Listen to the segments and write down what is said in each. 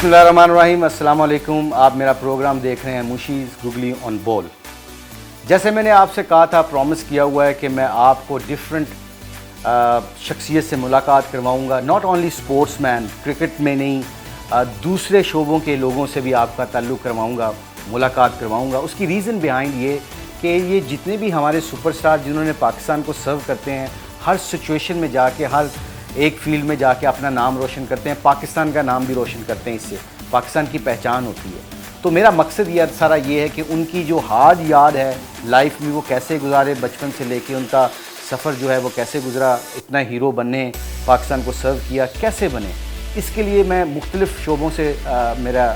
बिस्मिल्लाहिर्रहमानिर्रहीम, अस्सलाम वालेकुम। आप मेरा प्रोग्राम देख रहे हैं मुशीज़ गुगली ऑन बॉल। जैसे मैंने आपसे कहा था, प्रॉमिस किया हुआ है कि मैं आपको डिफरेंट शख्सियत से मुलाकात करवाऊंगा। नॉट ओनली स्पोर्ट्समैन, क्रिकेट में नहीं, दूसरे शोबों के लोगों से भी आपका ताल्लुक़ करवाऊंगा, मुलाकात करवाऊंगा। उसकी रीज़न बिहाइंड ये कि ये जितने भी हमारे सुपरस्टार जिन्होंने पाकिस्तान को सर्व करते हैं, हर सिचुएशन में जाके, हर एक फील्ड में जाके अपना नाम रोशन करते हैं, पाकिस्तान का नाम भी रोशन करते हैं। इससे पाकिस्तान की पहचान होती है। तो मेरा मकसद ये सारा ये है कि उनकी जो हार्ड याद है लाइफ में, वो कैसे गुजारे, बचपन से लेके उनका सफ़र जो है वो कैसे गुजरा, इतना हीरो बनने, पाकिस्तान को सर्व किया, कैसे बने। इसके लिए मैं मुख्तलिफ़ शोबों से मेरा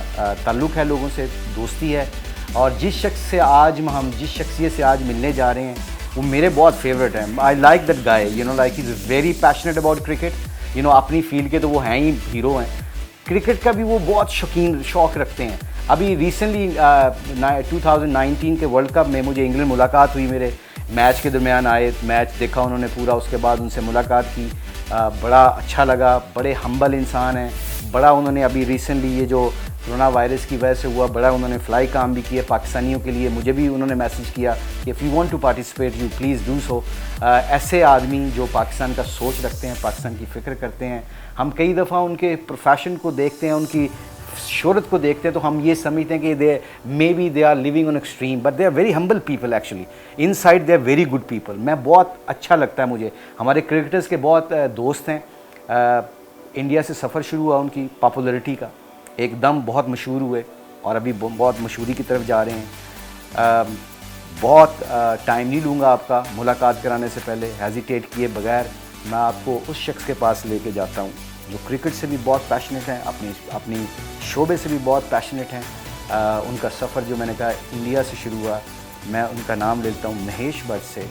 ताल्लुक़ है, लोगों से दोस्ती है। और जिस शख्स से आज हम जिस शख्सियत से आज मिलने जा रहे हैं वो मेरे बहुत फेवरेट हैं। I like that guy, you know, like he is very passionate about cricket. You know, अपनी फील्ड के तो वो हैं ही हीरो हैं, क्रिकेट का भी वो बहुत शौक़ रखते हैं। अभी रिसेंटली 2019 के वर्ल्ड कप में मुझे इंग्लैंड मुलाकात हुई, मेरे मैच के दरमियान आए, मैच देखा उन्होंने पूरा, उसके बाद उनसे मुलाकात की, बड़ा अच्छा लगा। बड़े हम्बल इंसान हैं, बड़ा उन्होंने अभी रिसेंटली ये जो कोरोना वायरस की वजह से हुआ, बड़ा उन्होंने फ़्लाई काम भी किया पाकिस्तानियों के लिए। मुझे भी उन्होंने मैसेज किया कि if you want to participate you please do so. ऐसे आदमी जो पाकिस्तान का सोच रखते हैं, पाकिस्तान की फ़िक्र करते हैं, हम कई दफ़ा उनके प्रोफेशन को देखते हैं, उनकी शोहरत को देखते हैं, तो हम ये समझते हैं कि they are living on extreme, but they are very humble people actually. Inside they are very good people. मैं बहुत अच्छा लगता है मुझे। हमारे क्रिकेटर्स के बहुत दोस्त हैं। इंडिया से सफ़र शुरू हुआ उनकी पॉपुलरिटी का, एकदम बहुत मशहूर हुए और अभी बहुत मशहूरी की तरफ जा रहे हैं। बहुत टाइम नहीं लूँगा आपका मुलाकात कराने से पहले, हेजिटेट किए बगैर मैं आपको उस शख्स के पास लेके जाता हूँ जो क्रिकेट से भी बहुत पैशनेट हैं, अपनी शोबे से भी बहुत पैशनेट हैं। उनका सफ़र जो मैंने कहा इंडिया से शुरू हुआ, मैं उनका नाम लेता हूँ महेश भट्ट से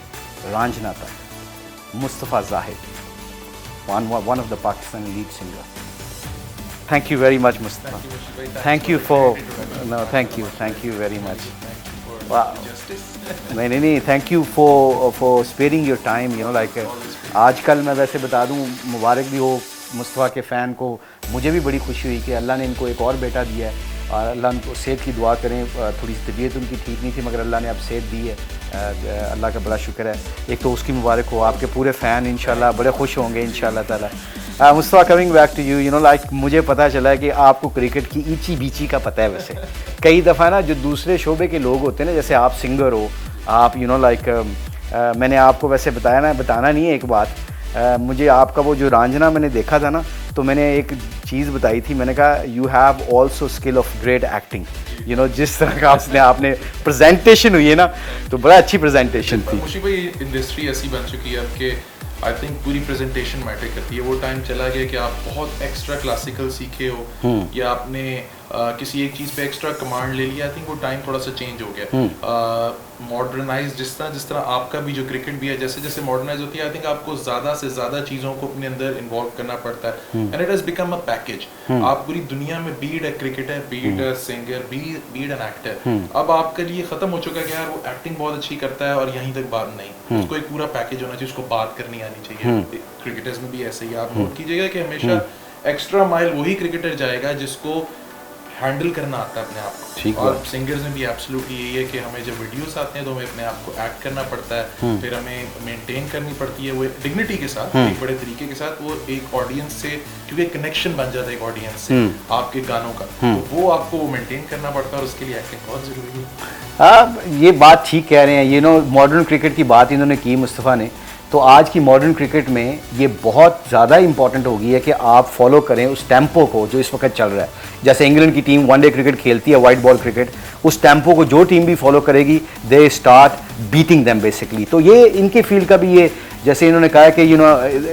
रांझना तक, Mustafa Zahid, one of the Pakistani lead singer. Thank you very much, Mustafa. Thank you for thank you very much. Wow. नहीं, thank you for sparing your time. You know, like आजकल मैं वैसे बता दूं, मुबारक भी हो मुस्तफ़ा के फ़ैन को। मुझे भी बड़ी खुशी हुई कि अल्लाह ने इनको एक और बेटा दिया है, और अल्लाह उनको सेहत की दुआ करें। थोड़ी सी तबीयत उनकी ठीक नहीं थी, मगर अल्लाह ने अब सेहत दी है, अल्लाह का बड़ा शुक्र है। एक तो उसकी मुबारक हो, आपके पूरे फ़ैन इंशाल्लाह बड़े खुश होंगे इंशाल्लाह ताला। Mustafa, coming back to you, you know, like मुझे पता चला है कि आपको क्रिकेट की ईची बीची का पता है। वैसे कई दफ़ा ना जो दूसरे शोबे के लोग होते हैं ना, जैसे आप सिंगर हो, आप यू नो लाइक मैंने आपको वैसे बताना नहीं है एक बात, मुझे आपका वो जो रांझना मैंने देखा था ना, तो मैंने एक चीज़ बताई थी, मैंने कहा you have also skill of great acting. You know, जिस तरह का आपने प्रेजेंटेशन हुई है ना, तो बड़ा अच्छी प्रेजेंटेशन थी। खुशी भाई, इंडस्ट्री ऐसी बन चुकी है अब कि आई थिंक पूरी प्रेजेंटेशन मैटर करती है। वो टाइम चला गया कि आप बहुत एक्स्ट्रा क्लासिकल सीखे हो या आपने किसी एक चीज़ पे एक्स्ट्रा कमांड ले लिया। आई थिंक वो टाइम थोड़ा सा चेंज हो गया। मॉडर्नाइज जिस तरह आपका भी जो क्रिकेट भी है, जैसे जैसे मॉडर्नाइज होती है, आई थिंक आपको ज़्यादा से ज़्यादा चीज़ों को अपने अंदर इन्वॉल्व करना पड़ता है, and it has become a package. आप पूरी दुनिया में बीड है cricketer, Beed singer, Beed an actor, अब आपके लिए ख़त्म हो चुका है कि यार वो एक्टिंग बहुत अच्छी करता है और यहीं तक बात नहीं, उसको एक पूरा पैकेज होना चाहिए, उसको बात करनी आनी चाहिए। क्रिकेटर्स में भी ऐसे ही आप नोट कीजिएगा कि हमेशा एक्स्ट्रा माइल वही क्रिकेटर जाएगा जिसको हैंडल करना आता है अपने आप को। और सिंगर्स में भी एब्सोल्युटली यही है कि हमें जब वीडियोस आते हैं तो हमें अपने आप को एक्ट करना पड़ता है, फिर हमें मेंटेन करनी पड़ती है वो डिग्निटी के साथ, एक बड़े तरीके के साथ, वो एक ऑडियंस से, क्योंकि कनेक्शन बन जाता है एक ऑडियंस से आपके गानों का, तो वो आपको मेंटेन करना पड़ता है, और उसके लिए एक्टिंग बहुत जरूरी है। आप ये बात ठीक कह रहे हैं। ये नो, मॉडर्न क्रिकेट की बात इन्होंने की मुस्तफ़ा ने, तो आज की मॉडर्न क्रिकेट में ये बहुत ज़्यादा इंपॉर्टेंट हो गई है कि आप फॉलो करें उस टेम्पो को जो इस वक्त चल रहा है। जैसे इंग्लैंड की टीम वनडे क्रिकेट खेलती है, वाइट बॉल क्रिकेट, उस टेम्पो को जो टीम भी फॉलो करेगी, they start beating them basically. तो ये इनके फील्ड का भी, ये जैसे इन्होंने कहा कि you no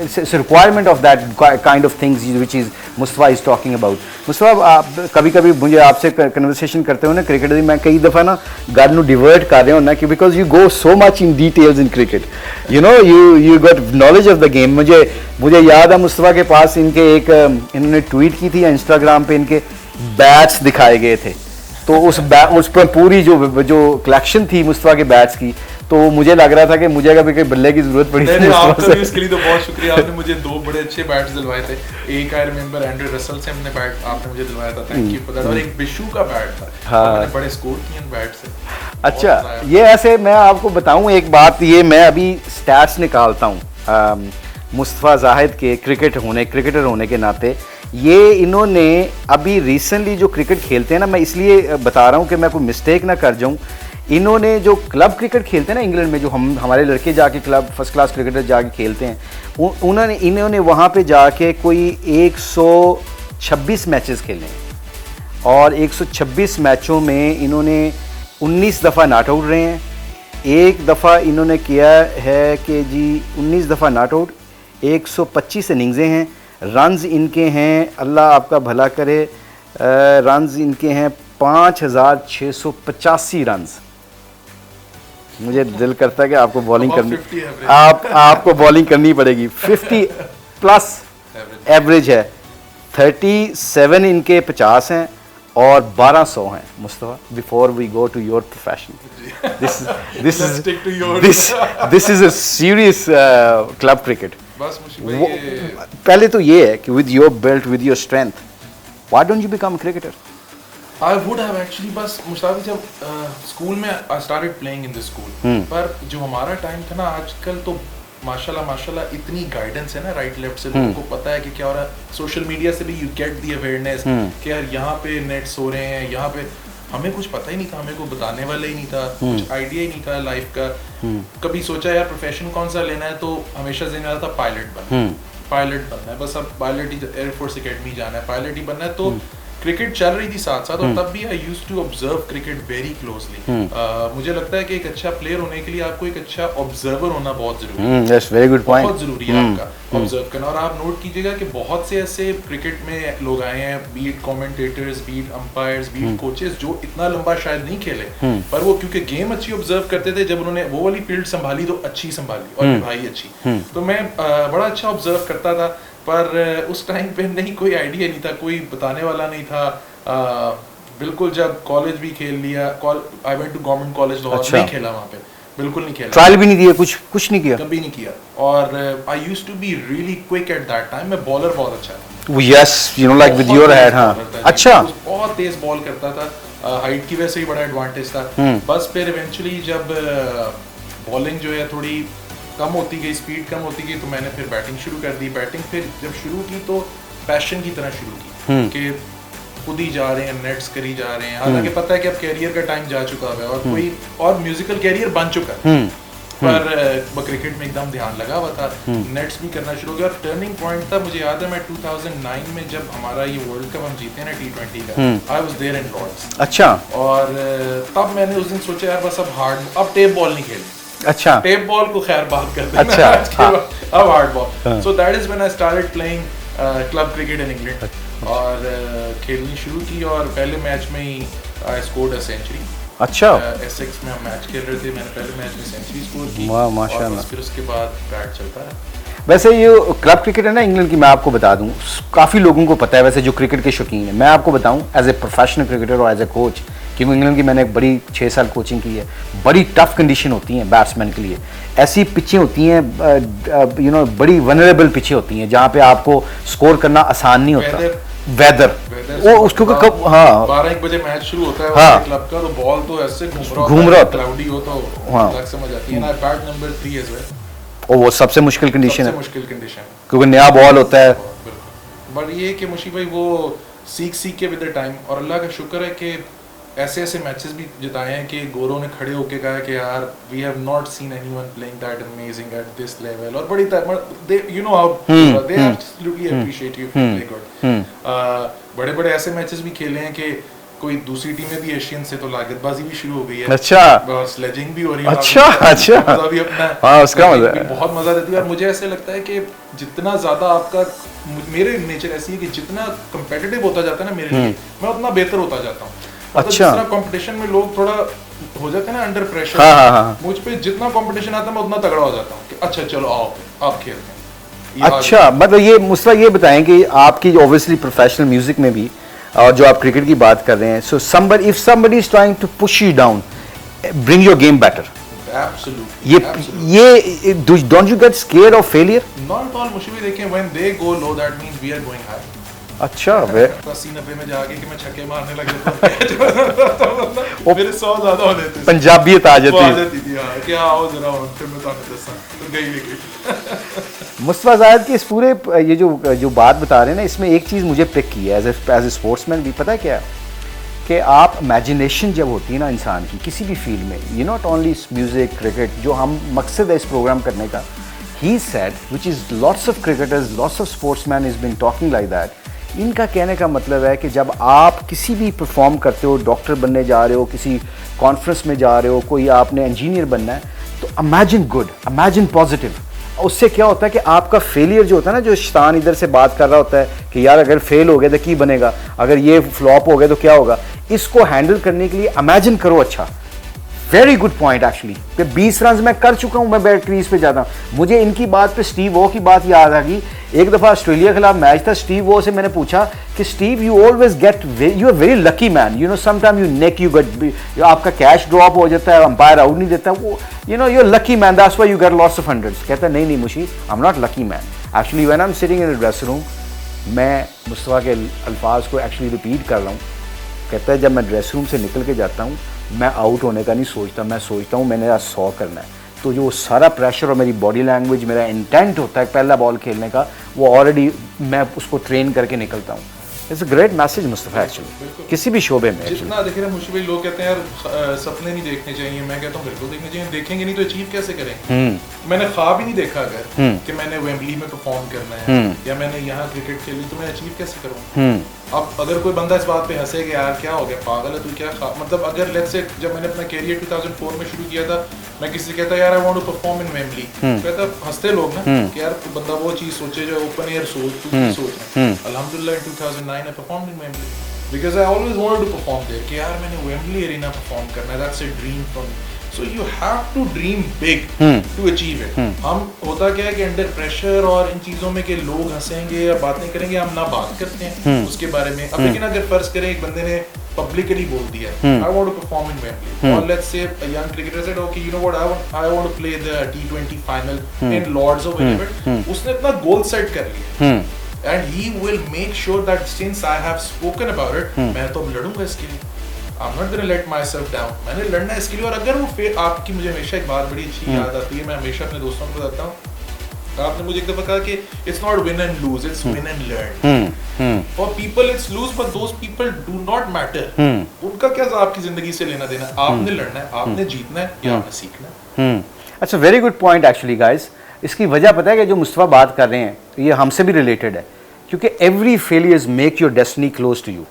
it's requirement of that kind of things which is Mustafa is talking about. Mustafa, आप कभी मुझे आपसे कन्वर्सेशन करते हो ना क्रिकेट, मैं कई दफ़ा ना गल नू डिवर्ट कर रहा हूँ ना, कि because you go so much in details in cricket, you know, you got knowledge of the game. मुझे याद है मुस्तफ़ा के पास इन्होंने ट्वीट की थी इंस्टाग्राम पे, इनके बैट्स दिखाए गए थे, तो उस पर पूरी जो कलेक्शन थी मुस्तफ़ा के बैट्स की, तो मुझे लग रहा था कि मुझे कभी कोई बल्ले की जरूरत पड़ी नहीं, आपका भी इसके लिए तो बहुत शुक्रिया। आपने मुझे 2 बड़े अच्छे बैट्स दिलवाए थे। एक आई रिमेंबर एंड्रे रसल से हमने बैट आपने मुझे दिलवाया था, थैंक यू फॉर दैट। और एक बिशू का बैट था। हाँ। और मैंने बड़े स्कोर किए इन बैट से। अच्छा, ये ऐसे मैं आपको बताऊं एक बात, ये मैं अभी स्टैट्स निकालता हूं मुस्तफ़ा जाहिद के क्रिकेटर होने के नाते। ये इन्होंने अभी रिसेंटली जो क्रिकेट खेलते हैं ना, मैं इसलिए बता रहा हूं कि मैं कोई मिस्टेक ना कर जाऊं, इन्होंने जो क्लब क्रिकेट खेलते हैं ना इंग्लैंड में, जो हमारे लड़के जाके क्लब फर्स्ट क्लास क्रिकेटर जाके खेलते हैं, इन्होंने वहाँ पे जाके कोई 126 मैचेस खेले हैं और 126 मैचों में इन्होंने 19 दफ़ा नॉट आउट रहे हैं। एक दफ़ा इन्होंने किया है कि जी 19 दफ़ा नॉट आउट, 125 इनिंग्सें हैं। रन्स इनके हैं, अल्लाह आपका भला करे, रन्स इनके हैं 5685 रन्स। मुझे दिल करता है कि आपको बॉलिंग करनी, आपको बॉलिंग करनी पड़ेगी। 50 प्लस एवरेज है, 37 इनके 50 हैं और 1200 हैं। Mustafa, before we go to your profession, this is a serious club cricket. पहले तो ये है कि with your belt, with your strength, why don't you become a cricketer? I would have actually, बस मुश्ताक जब स्कूल में I started playing in the school, पर जो हमारा टाइम था ना, आजकल तो माशाल्लाह इतनी गाइडेंस है ना राइट लेफ्ट से, लोगों को पता है कि क्या हो रहा है। सोशल मीडिया से भी यू गेट दी अवेयरनेस कि यार यहाँ पे नेट्स हो रहे हैं, यहाँ पे हमें कुछ पता ही नहीं था, हमें को बताने वाला ही नहीं था, कुछ आइडिया ही नहीं था लाइफ का। कभी सोचा यार प्रोफेशन कौन सा लेना है, तो हमेशा से आता था पायलट बनना है, बस अब पायलट ही, एयरफोर्स एकेडमी जाना है, पायलट ही बनना है। तो क्रिकेट चल रही थी साथ साथ, और तब भी I used to observe cricket very closely. मुझे लगता है कि एक अच्छा प्लेयर होने के लिए आपको एक अच्छा ऑब्जर्वर होना बहुत जरूरी है। That's very good point. बहुत जरूरी है आपका ऑब्जर्व करना। और आप नोट कीजिएगा कि बहुत से ऐसे क्रिकेट में लोग आए हैं, beat commentators, beat umpires, beat coaches, जो इतना लंबा शायद नहीं खेले, पर वो क्योंकि गेम अच्छी ऑब्जर्व करते थे, जब उन्होंने वो वाली फील्ड संभाली तो अच्छी संभाली और निभाई अच्छी। तो मैं बड़ा अच्छा ऑब्जर्व करता था, पर उस टाइम पे नहीं, कोई आइडिया नहीं था, कोई बताने वाला नहीं था। बिल्कुल जब कॉलेज भी खेल लिया, I went to government college Lahore, नहीं खेला वहाँ पे, बिल्कुल नहीं खेला, ट्रायल भी नहीं दिया, कुछ नहीं किया, कभी नहीं किया। और I used to be really quick at that time. मैं बॉलर बहुत अच्छा था। Yes, you know, like with your head. हाँ, अच्छा, बहुत तेज बॉल करता था, हाइट की वजह से ही बड़ा एडवांटेज था। बस फिर इवेंचुअली जब बॉलिंग जो है थोड़ी कम होती गई, स्पीड कम होती गई, तो मैंने फिर बैटिंग शुरू कर दी। बैटिंग फिर जब शुरू की तो पैशन की तरह शुरू की, कि खुद ही जा रहे हैं, नेट्स करी जा रहे हैं। हालांकि पता है कि अब कैरियर का टाइम जा चुका है और कोई और म्यूजिकल कैरियर बन चुका है, पर क्रिकेट में एकदम ध्यान लगा हुआ था, नेट्स भी करना शुरू हो गया। और टर्निंग पॉइंट था, मुझे याद है, मैं 2009 में जब हमारा ये वर्ल्ड कप हम जीते हैं ना T20 का, I was there in Lord's. अच्छा। और तब मैंने उस दिन सोचा यार बस अब टेप बॉल नहीं खेलनी। अच्छा, टेप बॉल को खैर बात करते हैं। अच्छा, अब hard ball. So that is when I started playing club cricket in England, और खेलनी शुरू की। और पहले मैच में ही आई स्कोर्ड अ सेंचुरी। अच्छा, एसेक्स में हम मैच खेल रहे थे, मैंने पहले मैच में सेंचुरी स्कोर की। माशाल्लाह। फिर उसके बाद बैट चलता है। वैसे ये क्लब क्रिकेट है ना इंग्लैंड की, मैं आपको बता दूं, काफ़ी लोगों को पता है वैसे जो क्रिकेट के शौकीन है। मैं आपको बताऊं, एज ए प्रोफेशनल क्रिकेटर और एज ए कोच, क्योंकि इंग्लैंड की मैंने बड़ी 6 साल कोचिंग की है, बड़ी टफ कंडीशन होती हैं बैट्समैन के लिए। ऐसी पिचें होती हैं, यू नो, बड़ी वनरेबल पिचें होती हैं जहाँ पे आपको स्कोर करना आसान नहीं होता। वेदर वो उसको कब, हाँ, 12-1 बजे मैच शुरू होता है, हाँ, क्लब का, तो बॉल तो ऐसे घूम रहा होता है, क्लाउडी हो तो हाँ, लग समझ आती है ना। बैट नंबर 3 एज वेल, और वो सबसे मुश्किल कंडीशन है, मुश्किल कंडीशन, क्योंकि नया बॉल होता है। बट ये कि मुशी भाई वो सीख के विद द टाइम, और अल्लाह का शुक्र है कि ऐसे मैचेस भी जिताए हैं कि गोरों ने खड़े होके कहा कि यार we have not seen anyone playing that amazing at this level. और बड़ी they you know how they absolutely appreciate you play good. बड़े ऐसे मैचेस भी खेले हैं कि कोई दूसरी टीमें भी एशियन से तो लागतबाजी भी शुरू हो गई है। अच्छा, स्लेजिंग भी हो रही है। अच्छा, मजा भी अपना, हाँ, उसका मजा बहुत मजा देती है। और मुझे ऐसे लगता है कि जितना ज्यादा आपका, मेरे नेचर ऐसी है कि जितना कंपेटिटिव होता जाता है ना मेरे लिए, मैं उतना बेहतर होता जाता हूँ। अच्छा, कंपटीशन में लोग थोड़ा हो जाते हैं ना अंडर प्रेशर, हाँ, मुझ पे जितना कंपटीशन आता है मैं उतना तगड़ा हो जाता हूँ कि अच्छा चलो आओ आप खेलते हैं। अच्छा, मतलब ये मुस्तफा ये बताएं कि आपकी ऑब्वियसली प्रोफेशनल म्यूजिक में भी, और जो आप क्रिकेट की बात कर रहे हैं, so somebody, if somebody is trying to push you down, bring your game better, Absolutely. ये don't you get scare of failure? Not at all. मुश्किल देखें when they go low, that means we are going high. अच्छा 80-90 में जाके कि मैं छक्के मारने लग जाता हूं मेरे 100 ज्यादा हो जाते थे, पंजाबियत आ जाती थी हाँ क्या आओ जरा फिर मैं तुम्हें दसा तो गई लेकिन मुस्तफा ज़ाहिद की इस पूरे ये जो बात बता रहे हैं ना, इसमें एक चीज़ मुझे पिक की है एज ए स्पोर्ट्समैन भी, पता है क्या है कि आप इमेजिनेशन जब होती है ना इंसान की किसी भी फील्ड में, ये नॉट ओनली म्यूज़िक क्रिकेट, जो हम मकसद है इस प्रोग्राम करने का, he said which is lots of cricketers lots of sportsman is been talking like that. इनका कहने का मतलब है कि जब आप किसी भी परफॉर्म करते हो, डॉक्टर बनने जा रहे हो, किसी कॉन्फ्रेंस में जा रहे हो, कोई आपने इंजीनियर बनना है, तो इमेजिन गुड, इमेजिन पॉजिटिव। उससे क्या होता है कि आपका फेलियर जो होता है ना, जो शैतान इधर से बात कर रहा होता है कि यार अगर फेल हो गया तो क्या बनेगा, अगर ये फ्लॉप हो गया तो क्या होगा, इसको हैंडल करने के लिए इमेजिन करो। अच्छा, वेरी गुड पॉइंट एक्चुअली, कि 20 रन मैं कर चुका हूँ, मैं बैट क्रीज पे जाता हूँ। मुझे इनकी बात पे स्टीव वॉ की बात याद आ गई। एक दफ़ा ऑस्ट्रेलिया के खिलाफ मैच था, स्टीव वॉ से मैंने पूछा कि Steve you always get, you are very lucky man, you know sometime you nick you get, आपका कैश ड्रॉप हो जाता है, अंपायर आउट नहीं देता, वो you know you are lucky man, that's why you get lots of hundreds. कहता है नहीं Mushi, I am not lucky man, actually when I am sitting in the dressing room, मैं मुस्तफा के अल्फाज को एक्चुअली रिपीट कर रहा हूँ। कहता है जब मैं ड्रेसिंग रूम से निकल के जाता हूँ, मैं आउट होने का नहीं सोचता, मैं सोचता हूँ मैंने आज 100 करना है। तो जो सारा प्रेशर और मेरी बॉडी लैंग्वेज, मेरा इंटेंट होता है पहला बॉल खेलने का, वो ऑलरेडी मैं उसको ट्रेन करके निकलता हूँ। It's a great message Mustafa actually किसी भी शोबे में। जितना देखे ना मुश्किल, लोग कहते हैं यार सपने नहीं देखने चाहिए, मैं कहता हूँ बिल्कुल देखने चाहिए, देखेंगे नहीं तो अचीव कैसे करेंगे। मैंने ख्वाब ही नहीं देखा अगर कि मैंने वेम्बली में परफॉर्म करना है या मैंने यहाँ क्रिकेट खेली, तो मैं अचीव कैसे करूँ। अब अगर कोई बंदा इस बात पे हंसे कि यार क्या हो गया, पागल है तू, क्या मतलब अगर लेट्स से जब मैंने अपना कैरियर 2004 में शुरू किया था, मैं किसी से कहता यार I want to perform in Wembley, कहता हंसते लोग ना कि यार बंदा वो चीज सोचे जो ओपन एयर सोच, तू की सोच है। अल्हम्दुलिल्लाह in 2009 I performed in Wembley because I always wanted to perform there, कि यार मैंने वेम्बली एरिना परफॉर्म करना है, that's a dream for me. So you have to dream big to achieve it. हम होता क्या है कि अंडर प्रेशर और इन चीजों में कि लोग हंसेंगे या बातें करेंगे, हम ना बात करते हैं उसके बारे में। अब लेकिन अगर फर्ज करें एक बंदे ने पब्लिकली बोल दिया I want to perform in Wembley, or let's say a young cricketer said okay you know what I want to play the T20 final in Lords or wherever, उसने अपना गोल सेट कर लिया and he will make sure that since I have spoken about it, मैं तो लड़ूंगा इसके लिए, I'm not gonna let myself down, मैंने लड़ना है इसके लिए। और अगर वो फिर आपकी, मुझे हमेशा एक बात बड़ी अच्छी याद आती है, मैं हमेशा अपने दोस्तों को बताता हूँ, आपने मुझे एक दफा कहा कि it's not win and lose, it's win and learn. For people it's lose, but those people do not matter. उनका क्या आपकी जिंदगी से लेना देना, आपने लड़ना है, आपने जीतना है या आपने सीखना है। अच्छा, very good point actually guys. इसकी वजह पता है कि जो मुस्तफा बात कर रहे हैं ये हमसे भी रिलेटेड है, क्योंकि every failures make your destiny close to you.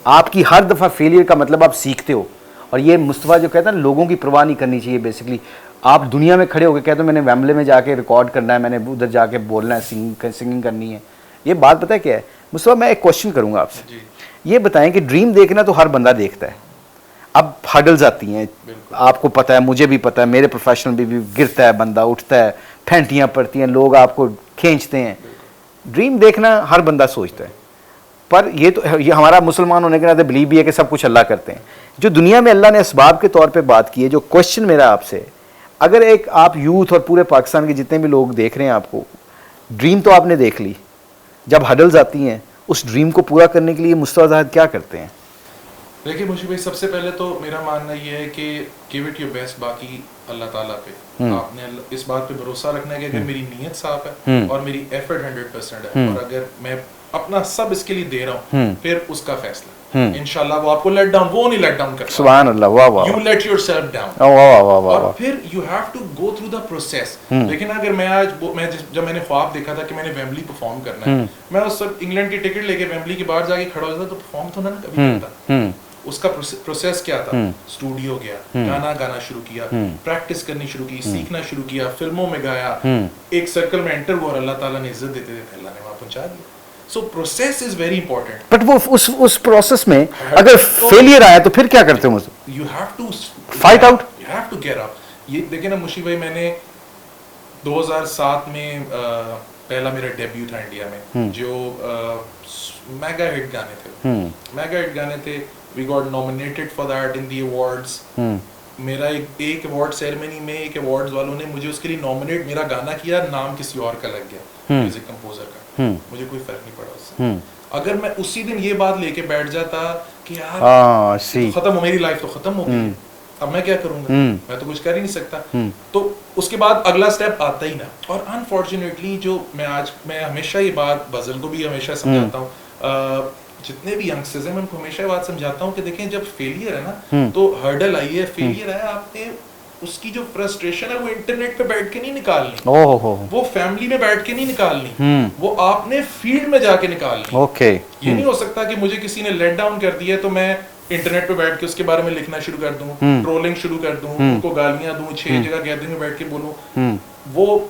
आपकी हर दफ़ा फेलियर का मतलब आप सीखते हो। और ये मुस्तफा जो कहता है ना, लोगों की परवाह नहीं करनी चाहिए। बेसिकली आप दुनिया में खड़े होकर कहते हो मैंने वेम्बले में जाके रिकॉर्ड करना है, मैंने उधर जाके बोलना है, सिंगिंग करनी है। ये बात पता है क्या है मुस्तफा, मैं एक क्वेश्चन करूँगा आपसे, ये बताएं कि ड्रीम देखना तो हर बंदा देखता है, अब हडल्स आती हैं, आपको पता है, मुझे भी पता है, मेरे प्रोफेशनल भी गिरता है बंदा, उठता है, फैंटियाँ पड़ती हैं, लोग आपको खींचते हैं। ड्रीम देखना हर बंदा सोचता है, पर ये तो ये हमारा मुसलमान होने के नाते बिलीव भी है कि सब कुछ अल्लाह करते हैं। जो दुनिया में अल्लाह ने असबाब के तौर पे बात की है, जो क्वेश्चन मेरा आपसे, अगर एक आप यूथ और पूरे पाकिस्तान के जितने भी लोग देख रहे हैं आपको, ड्रीम तो आपने देख ली, जब हडल्स आती हैं उस ड्रीम को पूरा करने के लिए मुस्तफा ज़ाहिद क्या करते हैं? देखिए मुझे भाई, सबसे पहले तो मेरा मानना ये है कि गिव इट योर बेस्ट, बाकी अल्लाह ताला पे आपने इस बात पे भरोसा रखना है कि अगर मेरी नीयत साफ है और मेरी एफर्ट 100% है, और अगर मैं अपना सब इसके लिए दे रहा हूँ, फिर उसका फैसला इंशाल्लाह वो आपको लेट डाउन, वो नहीं लेट डाउन करता। सुभान अल्लाह, वाह वाह, यू लेट योरसेल्फ डाउन, वाह वाह वाह वाह, और फिर you have to go through the process. लेकिन अगर मैं आज जब मैंने ख्वाब देखा था कि मैंने वेम्बली परफॉर्म करना है, मैं उस वक्त इंग्लैंड की टिकट लेके वेम्बली के बाहर जाके खड़ा हो जाता तो परफॉर्म तो ना कभी करता। उसका प्रोसेस क्या था, स्टूडियो गया, गाना गाना शुरू किया, प्रैक्टिस करनी शुरू की, सीखना शुरू किया, फिल्मों में गाया, एक सर्कल में एंटर हुआ, अल्लाह ताला ने इज्जत देते देते अल्लाह ने वहां पहुंचा दिया। So process is very important. But वो उस प्रोसेस में अगर फेलियर आया तो फिर क्या करते हो? You have to fight out. You have to get up. ये देखिए ना मुशी भाई, मैंने 2007 में पहला मेरा डेब्यू था इंडिया में, जो मेगा हिट गाने थे, मेगा हिट गाने थे। We got nominated for that in the awards. मेरा एक अवार्ड सेरेमनी में एक अवार्ड्स वालों ने मुझे उसके लिए नॉमिनेट, मेरा गाना किया, नाम किसी और का लग गया म्यूजिक कंपोजर का, मुझे कोई फर्क नहीं पड़ा उससे। अगर मैं उसी दिन ये बात लेके बैठ जाता कि यार तो खत्म हो, मेरी लाइफ तो खत्म हो गई, अब मैं क्या करूंगा, मैं तो कुछ कर ही नहीं सकता, तो उसके बाद अगला स्टेप आता ही ना। और अनफॉर्चुनेटली जो मैं हमेशा ये बात बजल को भी हमेशा समझाता हूँ, जितने भी यंगस्टर्स हैं मैं उनको हमेशा ये बात समझाता हूँ कि देखें जब फेलियर है ना, तो हर्डल आई है, फेलियर है, आपने उसकी जो फ्रस्ट्रेशन है वो इंटरनेट पे बैठ के नहीं निकालनी, वो फैमिली में बैठ के नहीं निकालनी, वो आपने फील्ड में जाके निकालनी। ये नहीं हो सकता कि मुझे किसी ने लेट डाउन कर दिया तो मैं इंटरनेट पे बैठ के उसके बारे में लिखना शुरू कर दूं, ट्रोलिंग शुरू कर दूं, उनको गालियां दूं, 6 जगह गैदरिंग में बैठ के बोलूं,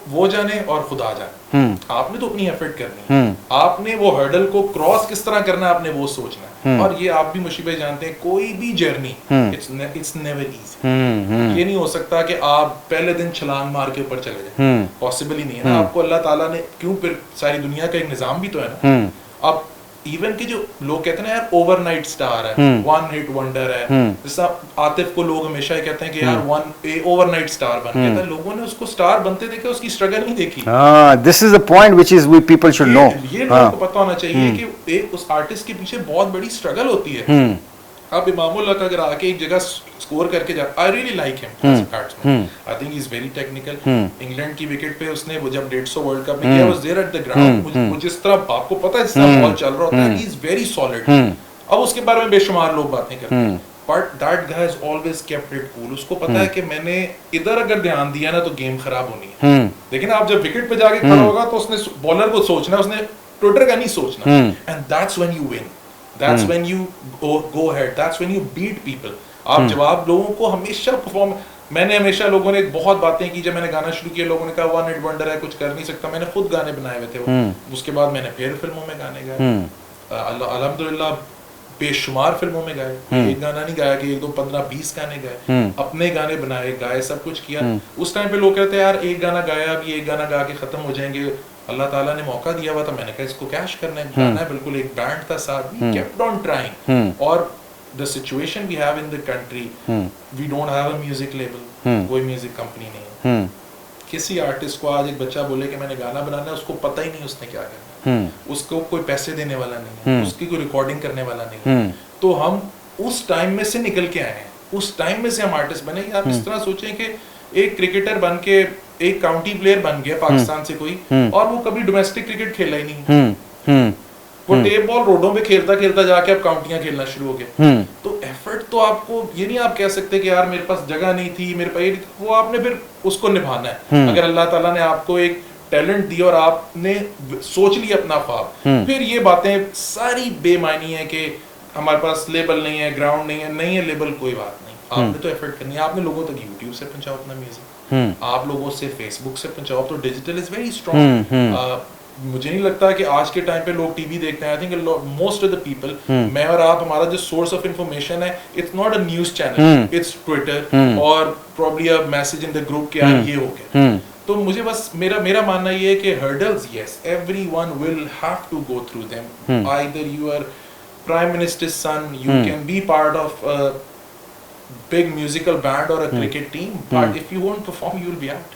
वो जाने और खुदा जाने। आपने तो अपनी एफर्ट करनी है, आपने वो हर्डल को क्रॉस किस तरह करना है आपने वो सोचना है। और ये आप भी मुशीब जानते हैं, कोई भी जर्नी इट्स नेवर इजी। ये नहीं हो सकता कि आप पहले दिन छलांग मार के ऊपर चले जाए, पॉसिबल ही नहीं है ना। आपको अल्लाह ताला ने क्यों, फिर सारी दुनिया का एक निजाम भी तो है ना। अब इवन के जो लोग कहते हैं ना यार ओवरनाइट स्टार है, वन हिट वंडर है, जैसा आतिफ को लोग हमेशा ये कहते हैं कि यार ओवरनाइट स्टार बन गया था, लोगों ने उसको स्टार बनते देखा, उसकी स्ट्रगल नहीं देखी। This is the point which is we people should know. ये लोगों को पता होना चाहिए कि एक उस आर्टिस्ट के पीछे बहुत बड़ी स्ट्रगल होती है। अब इमामुल हक अगर आके एक जगह स्कोर करके जा, I really like him as a batsman, I think he is very technical. England की विकेट पे उसने वो जब 150 वर्ल्ड कप में किया, was there at the ground, मुझे जिस तरह आपको पता है जिस तरह बॉल चल रहा होता है, ही इज वेरी सॉलिड। अब उसके बारे में बेशुमार लोग बातें करते हैं, but that guy has always kept it cool. उसको पता है कि मैंने इधर अगर ध्यान दिया ना तो गेम खराब होनी है, लेकिन आप जब विकेट पे जाके खड़ा होगा तो उसने बॉलर को सोचना है, उसने ट्विटर का नहीं सोचना, and that's when you win, that's when you go ahead, that's when you beat people। आप जवाब लोगों को हमेशा परफॉर्म, मैंने हमेशा लोगों ने बहुत बातें की, जब मैंने गाना शुरू किया लोगों ने कहा वन हिट वंडर है, कुछ कर नहीं सकता, मैंने खुद गाने बनाए हुए थे वो। उसके बाद मैंने फिर फिल्मों में गाने गाए, अल्हम्दुलिल्लाह बेशुमार फिल्मों में गाए, एक गाना नहीं गाया कि 1 2 15 20 गाने गाए, अपने गाने बनाए, गाए, सब कुछ किया। उस टाइम पे लोग कहते हैं यार एक गाना गाया, अब ये एक गाना गा के खत्म हो जाएंगे, अल्लाह ताला ने मौका दिया हुआ था, मैंने कहा इसको कैश करना है, गाना है, बिल्कुल एक बैंड था साथ, वी केप्ट ऑन ट्राइंग। और the situation we have in the country, we don't have a music label, कोई म्यूजिक कंपनी नहीं है। किसी आर्टिस्ट को आज एक बच्चा बोले कि मैंने गाना बनाना है, उसको पता ही नहीं उसने क्या करना है, उसको कोई पैसे देने वाला नहीं है, उसकी कोई रिकॉर्डिंग करने वाला नहीं है। तो हम उस टाइम में से निकल के आए हैं, उस टाइम में से हम आर्टिस्ट बने। आप इस तरह सोचें कि एक क्रिकेटर बन के एक काउंटी प्लेयर बन गया पाकिस्तान से कोई, और वो कभी डोमेस्टिक क्रिकेट खेला ही नहीं, वो टेप बॉल रोडों पे खेलता खेलता जाके अब काउंटियां खेलना शुरू हो गया। तो एफर्ट तो आपको ये नहीं आप कह सकते कि यार मेरे पास जगह नहीं थी, मेरे पास वो आपने फिर उसको निभाना है। अगर अल्लाह ताला ने आपको एक टैलेंट दिया और आपने सोच लिया अपना ख्वाब, फिर ये बातें सारी बेमानी है कि हमारे पास लेबल नहीं है, ग्राउंड नहीं है लेबल, कोई बात नहीं, आपने तो एफर्ट करनी है। आपने लोगों तक यूट्यूब से पहुंचाओ अपना म्यूजिक, आप लोगों से फेसबुक से पहुंचाओ, तो डिजिटल इज वेरी स्ट्रॉन्ग। मुझे नहीं लगता कि आज के टाइम पे लोग टीवी देखते हैं, I think most of the people, मैं और आप, हमारा जो सोर्स ऑफ इंफॉर्मेशन है, it's not a news channel, it's Twitter और probably a message in the group कि यार ये हो गया। तो मुझे बस मेरा मानना ये है कि hurdles, yes, everyone will have to go through them, either you are prime minister's son, you can be part of a big musical band or a cricket team, but if you won't perform, you will be out.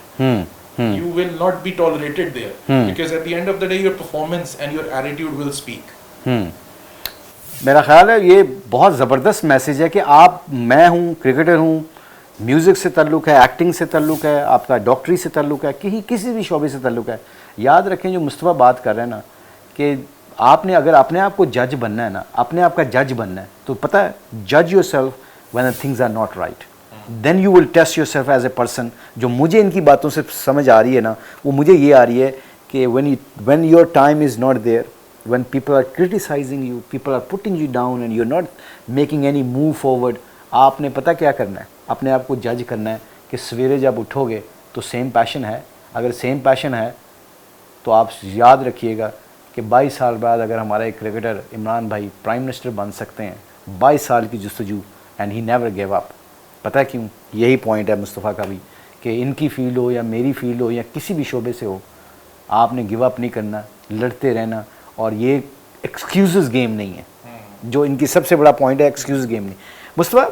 You will not be tolerated there, because at the end of the day your performance and your attitude will speak. मेरा ख्याल है ये बहुत ज़बरदस्त message है कि आप, मैं हूँ, क्रिकेटर हूँ, म्यूज़िक से ताल्लुक़ है, एक्टिंग से ताल्लुक़ है, आपका डॉक्टरी से ताल्लुक़ है, किसी भी शोबे से ताल्लुक़ है, याद रखें जो मुस्तफ़ा बात कर रहे हैं ना, कि आपने अगर अपने आप को जज बनना है ना, अपने आप का जज बनना है, तो पता है, जज yourself when the things are not right, then you will test yourself as a person। जो मुझे इनकी बातों से समझ आ रही है ना, वो मुझे ये आ रही है कि when your time is not there, when people are criticizing you, people are putting you down and you're not making any move forward, आपने पता क्या करना है, अपने आप को जज करना है कि सवेरे जब उठोगे तो सेम पैशन है, अगर सेम पैशन है तो आप याद रखिएगा कि 22 साल बाद अगर हमारा एक क्रिकेटर इमरान भाई प्राइम मिनिस्टर बन सकते हैं, 22 साल की जस्तजू, and he never give up. पता है क्यों? यही पॉइंट है मुस्तफ़ा का भी, कि इनकी फील्ड हो या मेरी फील्ड हो या किसी भी शोबे से हो, आपने गिव अप नहीं करना, लड़ते रहना। और ये एक्सक्यूज़ गेम नहीं है, जो इनकी सबसे बड़ा पॉइंट है, एक्सक्यूज़ गेम नहीं। मुस्तफ़ा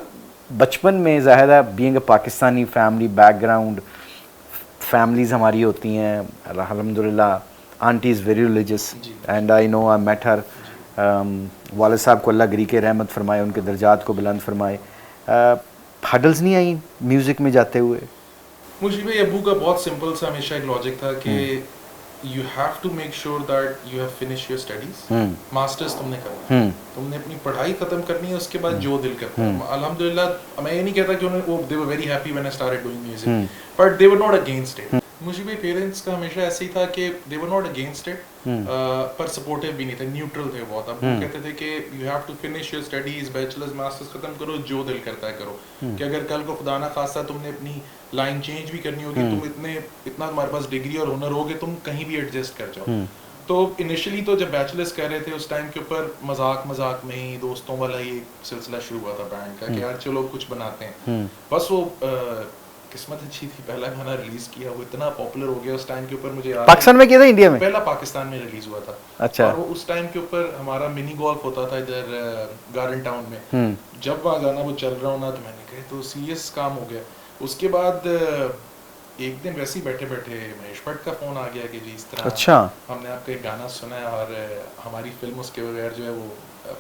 बचपन में ज़ाहिर है being a Pakistani family background, families हमारी होती हैं अल्हम्दुलिल्लाह, aunty is very religious and I know I met her, वालिद साहब को अल्लाह गरी के रहमत फरमाए, उनके दर्जात को बुलंद फरमाए। हडल्स नहीं आई म्यूज़िक में जाते हुए? मुझे भाई अबू का बहुत सिंपल सा हमेशा एक लॉजिक था कि you have to make sure that you have finish your studies, masters तुमने करना है, तुमने अपनी पढ़ाई खत्म करनी है, उसके बाद जो दिल करता है। अल्हम्दुलिल्लाह मैं ये नहीं कहता कि उन्होंने they were very happy when I started doing music, but they were not against it. मुझे भी पेरेंट्स का हमेशा ऐसे ही था कि they were not against it, पर सपोर्टिव भी नहीं थे, न्यूट्रल थे बहुत। अब वो कहते थे कि you have to finish your studies, bachelors masters खत्म करो, जो दिल करता है करो, कि अगर कल को खुदा ना खास्ता तुमने अपनी लाइन चेंज भी करनी होगी, तुम इतना तुम्हारे पास डिग्री और हुनर होगे, तुम कहीं भी एडजस्ट कर जाओ। तो इनिशियली तो जब बैचलर्स कर रहे थे उस टाइम के ऊपर मजाक में ही दोस्तों वाला ये सिलसिला शुरू हुआ था बैंड का कि यार चलो कुछ बनाते हैं। बस वो किस्मत अच्छी थी, पहला गाना रिलीज किया, वो इतना पॉपुलर हो गया उस टाइम के ऊपर। मुझे पाकिस्तान में किया था, इंडिया में? पहला पाकिस्तान में रिलीज हुआ था। अच्छा। और वो उस टाइम के ऊपर हमारा मिनी गोल्फ होता था इधर गार्डन टाउन में, जब वहाँ गाना वो चल रहा हो ना, तो मैंने कहा तो सीरियस काम हो गया। उसके बाद एक दिन वैसे ही बैठे बैठे महेश भट्ट का फोन आ गया कि जी इस तरह, अच्छा, हमने आपका एक गाना सुना है और हमारी फिल्म उसके बगैर जो है वो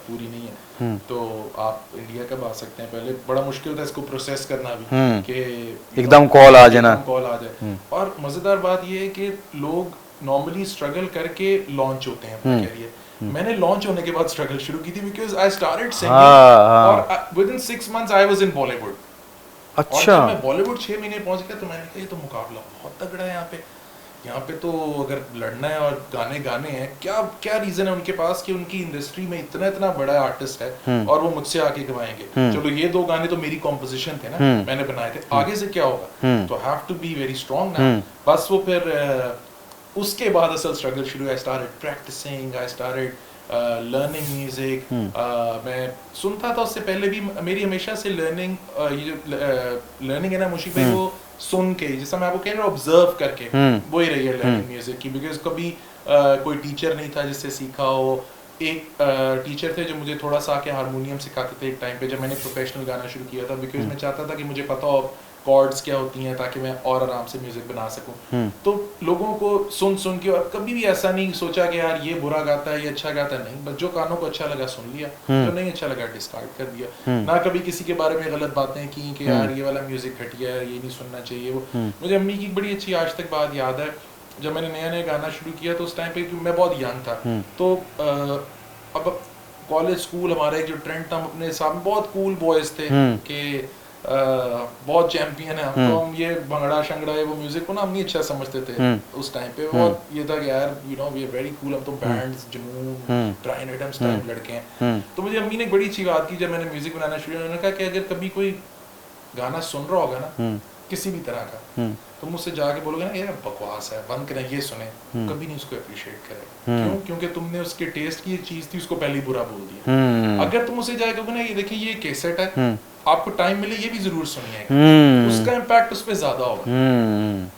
पूरी नहीं है, तो आप इंडिया कब आ सकते हैं। पहले बड़ा मुश्किल था इसको प्रोसेस करना भी कि एकदम कॉल आ जाना, कॉल आ जाए। और मजेदार बात ये है कि लोग नॉर्मली स्ट्रगल करके लॉन्च होते हैं अपना करियर। मैंने लॉन्च होने के बाद स्ट्रगल शुरू की थी, बिकॉज आई स्टार्टेड सिंगिंग और with in 6 months I was in Bollywood. अच्छा। और जब मैं बॉलीवुड 6 महीने पहुंच गया तो मैंने कहा ये तो मुकाबला बहुत तगड़ा है यहाँ पे तो अगर लड़ना है और गाने हैं, क्या रीजन है उनके पास कि उनकी इंडस्ट्री में इतना बड़ा आर्टिस्ट है और वो मुझसे आके गवाएंगे। चलो ये 2 गाने तो मेरी कॉम्पोजिशन थे ना, मैंने बनाए थे, आगे से क्या होगा, तो have to be very strong ना। बस वो फिर उसके बाद असल स्ट्रगल शुरू। I started practising, I started learning music. मैं सुनता था उससे पहले भी, मेरी हमेशा से लर्निंग ये जो लर्निंग है ना मुशी भाई, वो सुन के, जैसा मैं आपको कह रहा हूँ ऑब्जर्व करके, वो ही रही है लर्निंग म्यूजिक की। बिकॉज कभी कोई टीचर नहीं था जिससे सीखा हो। एक टीचर थे जो मुझे थोड़ा सा आके हारमोनियम सिखाते थे एक टाइम पे, जब मैंने प्रोफेशनल गाना शुरू किया था, बिकॉज मैं चाहता था कि मुझे पता हो कॉर्ड्स क्या होती हैं ताकि मैं और आराम से म्यूजिक बना सकूं। तो लोगों को सुन के, और कभी भी ऐसा नहीं सोचा कि यार ये बुरा गाता है, ये अच्छा गाता है, नहीं, बस जो कानों को अच्छा लगा सुन लिया, जो नहीं अच्छा लगा डिस्कार्ड कर दिया। ना कभी किसी के बारे में गलत बातें की कि यार ये वाला म्यूजिक घटिया है, ये नहीं सुनना चाहिए। वो मुझे अम्मी की बड़ी अच्छी आज तक बात याद है, जब मैंने नया गाना शुरू किया तो उस टाइम पे मैं बहुत यंग था, तो अब कॉलेज स्कूल हमारा एक जो ट्रेंड था, हम अपने साथ बहुत कूल बॉयज थे कि बहुत चैंपियन है हम, तो हम ये भंगड़ा शंगड़ा है वो म्यूजिक को ना हम नहीं अच्छा समझते थे उस टाइम पे। बहुत ये था कि यार you know we are very cool, हम तो बैंड्स, जुनून, ट्राइन आइटम्स टाइप लड़के हैं। तो मुझे अम्मी ने बड़ी अच्छी बात की जब मैंने म्यूजिक बनाना शुरू किया, उन्होंने कहा कि अगर कभी कोई गाना सुन रहा होगा ना किसी भी तरह का, तो मुझसे जाके बोलोगे ना यार बकवास है, बंद करें, ये सुने, कभी नहीं उसको अप्रिशिएट करें। क्यों? क्योंकि तुमने उसके टेस्ट की एक चीज थी, उसको पहले ही बुरा बोल दिया। अगर तुम उसे जाके कहोगे ना ये देखिए ये कैसेट है, आपको टाइम मिले ये भी जरूर सुनिएगा, उसका इम्पैक्ट उस पर ज्यादा होगा।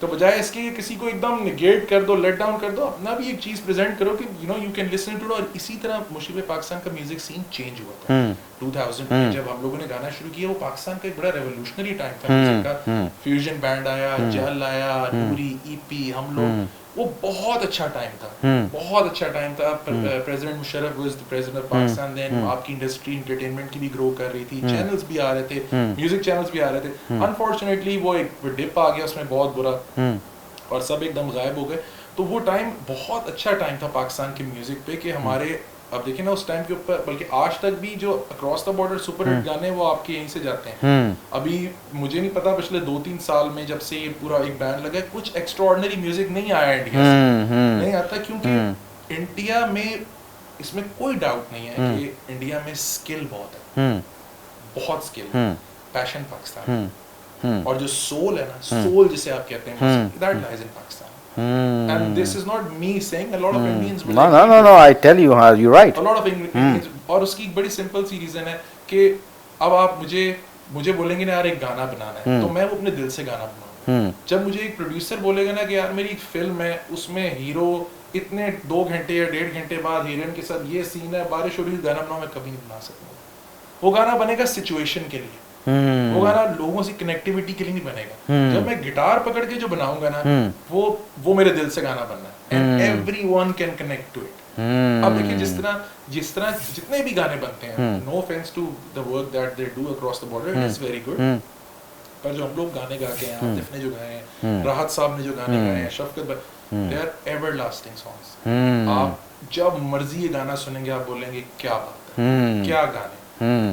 तो बजाय इसके किसी को एकदम निगेट कर दो, लेट डाउन कर दो, अपना भी एक चीज प्रेजेंट करो कि you know you can listen to. और इसी तरह मुशीब पाकिस्तान का म्यूजिक सीन चेंज हुआ था 2000 में, जब हम लोगों ने गाना शुरू किया। वो पाकिस्तान का एक बड़ा रेवोल्यूशनरी टाइम था म्यूजिक का। फ्यूजन बैंड आया, जल आया, नूरी, ईपी, हम लोग, वो बहुत अच्छा टाइम था, बहुत अच्छा टाइम था। President Musharraf was the president of Pakistan then. आपकी इंडस्ट्री एंटरटेनमेंट की भी ग्रो कर रही थी, चैनल्स भी आ रहे थे, म्यूजिक चैनल्स भी आ रहे थे। अनफॉर्चुनेटली वो एक डिप आ गया उसमें बहुत बुरा, और सब एकदम गायब हो गए। तो वो टाइम बहुत अच्छा टाइम था पाकिस्तान के म्यूजिक पे कि हमारे, अब देखिए ना उस टाइम के ऊपर, बल्कि आज तक भी जो across the border super hit गाने वो आपके यहीं से जाते हैं। अभी मुझे नहीं पता पिछले 2-3 साल में जब से ये पूरा एक बैंड लगा, कुछ एक्स्ट्राऑर्डिनरी म्यूजिक नहीं आया इंडिया से, नहीं आता, क्योंकि इंडिया में इसमें कोई डाउट नहीं है कि इंडिया में स्किल बहुत है, बहुत स्किल, पैशन पाकिस्तान, और जो सोल है ना, सोल जिसे आप कहते हैं, that lies in Pakistan. And this is not me saying, a lot of Indians will no, I tell you, you're right. A lot of Indians, और उसकी एक बड़ी सिंपल सी रीजन है कि अब आप मुझे बोलेंगे ना यार एक गाना बनाना है, तो मैं वो अपने दिल से गाना बनाऊंगा। जब मुझे एक प्रोड्यूसर बोलेगा ना कि यार मेरी एक फिल्म है, उसमें हीरो इतने 2 घंटे या 1.5 घंटे बाद हीरोइन के साथ ये सीन है, बारिश हो रही है, गाना बनाओ, मैं कभी नहीं बना सकूंगा। वो गाना बनेगा सिचुएशन के लिए, वो गाना लोगों से कनेक्टिविटी के लिए नहीं बनेगा। जब मैं गिटार पकड़ के जो बनाऊंगा ना, वो मेरे दिल से गाना बनना है, and everyone can connect to it. अब देखिए जिस तरह जितने भी गाने बनते हैं, no offence to the work that they do across the border, it is very good, पर जो हम लोग गाने गा के हैं, आतिफ ने जो गाए हैं, राहत साहब ने जो गाने गाए हैं, शफकत भाई, दे आर एवरलास्टिंग सॉन्ग्स। आप जब मर्जी ये गाना सुनेंगे आप बोलेंगे क्या बात है, क्या गाने।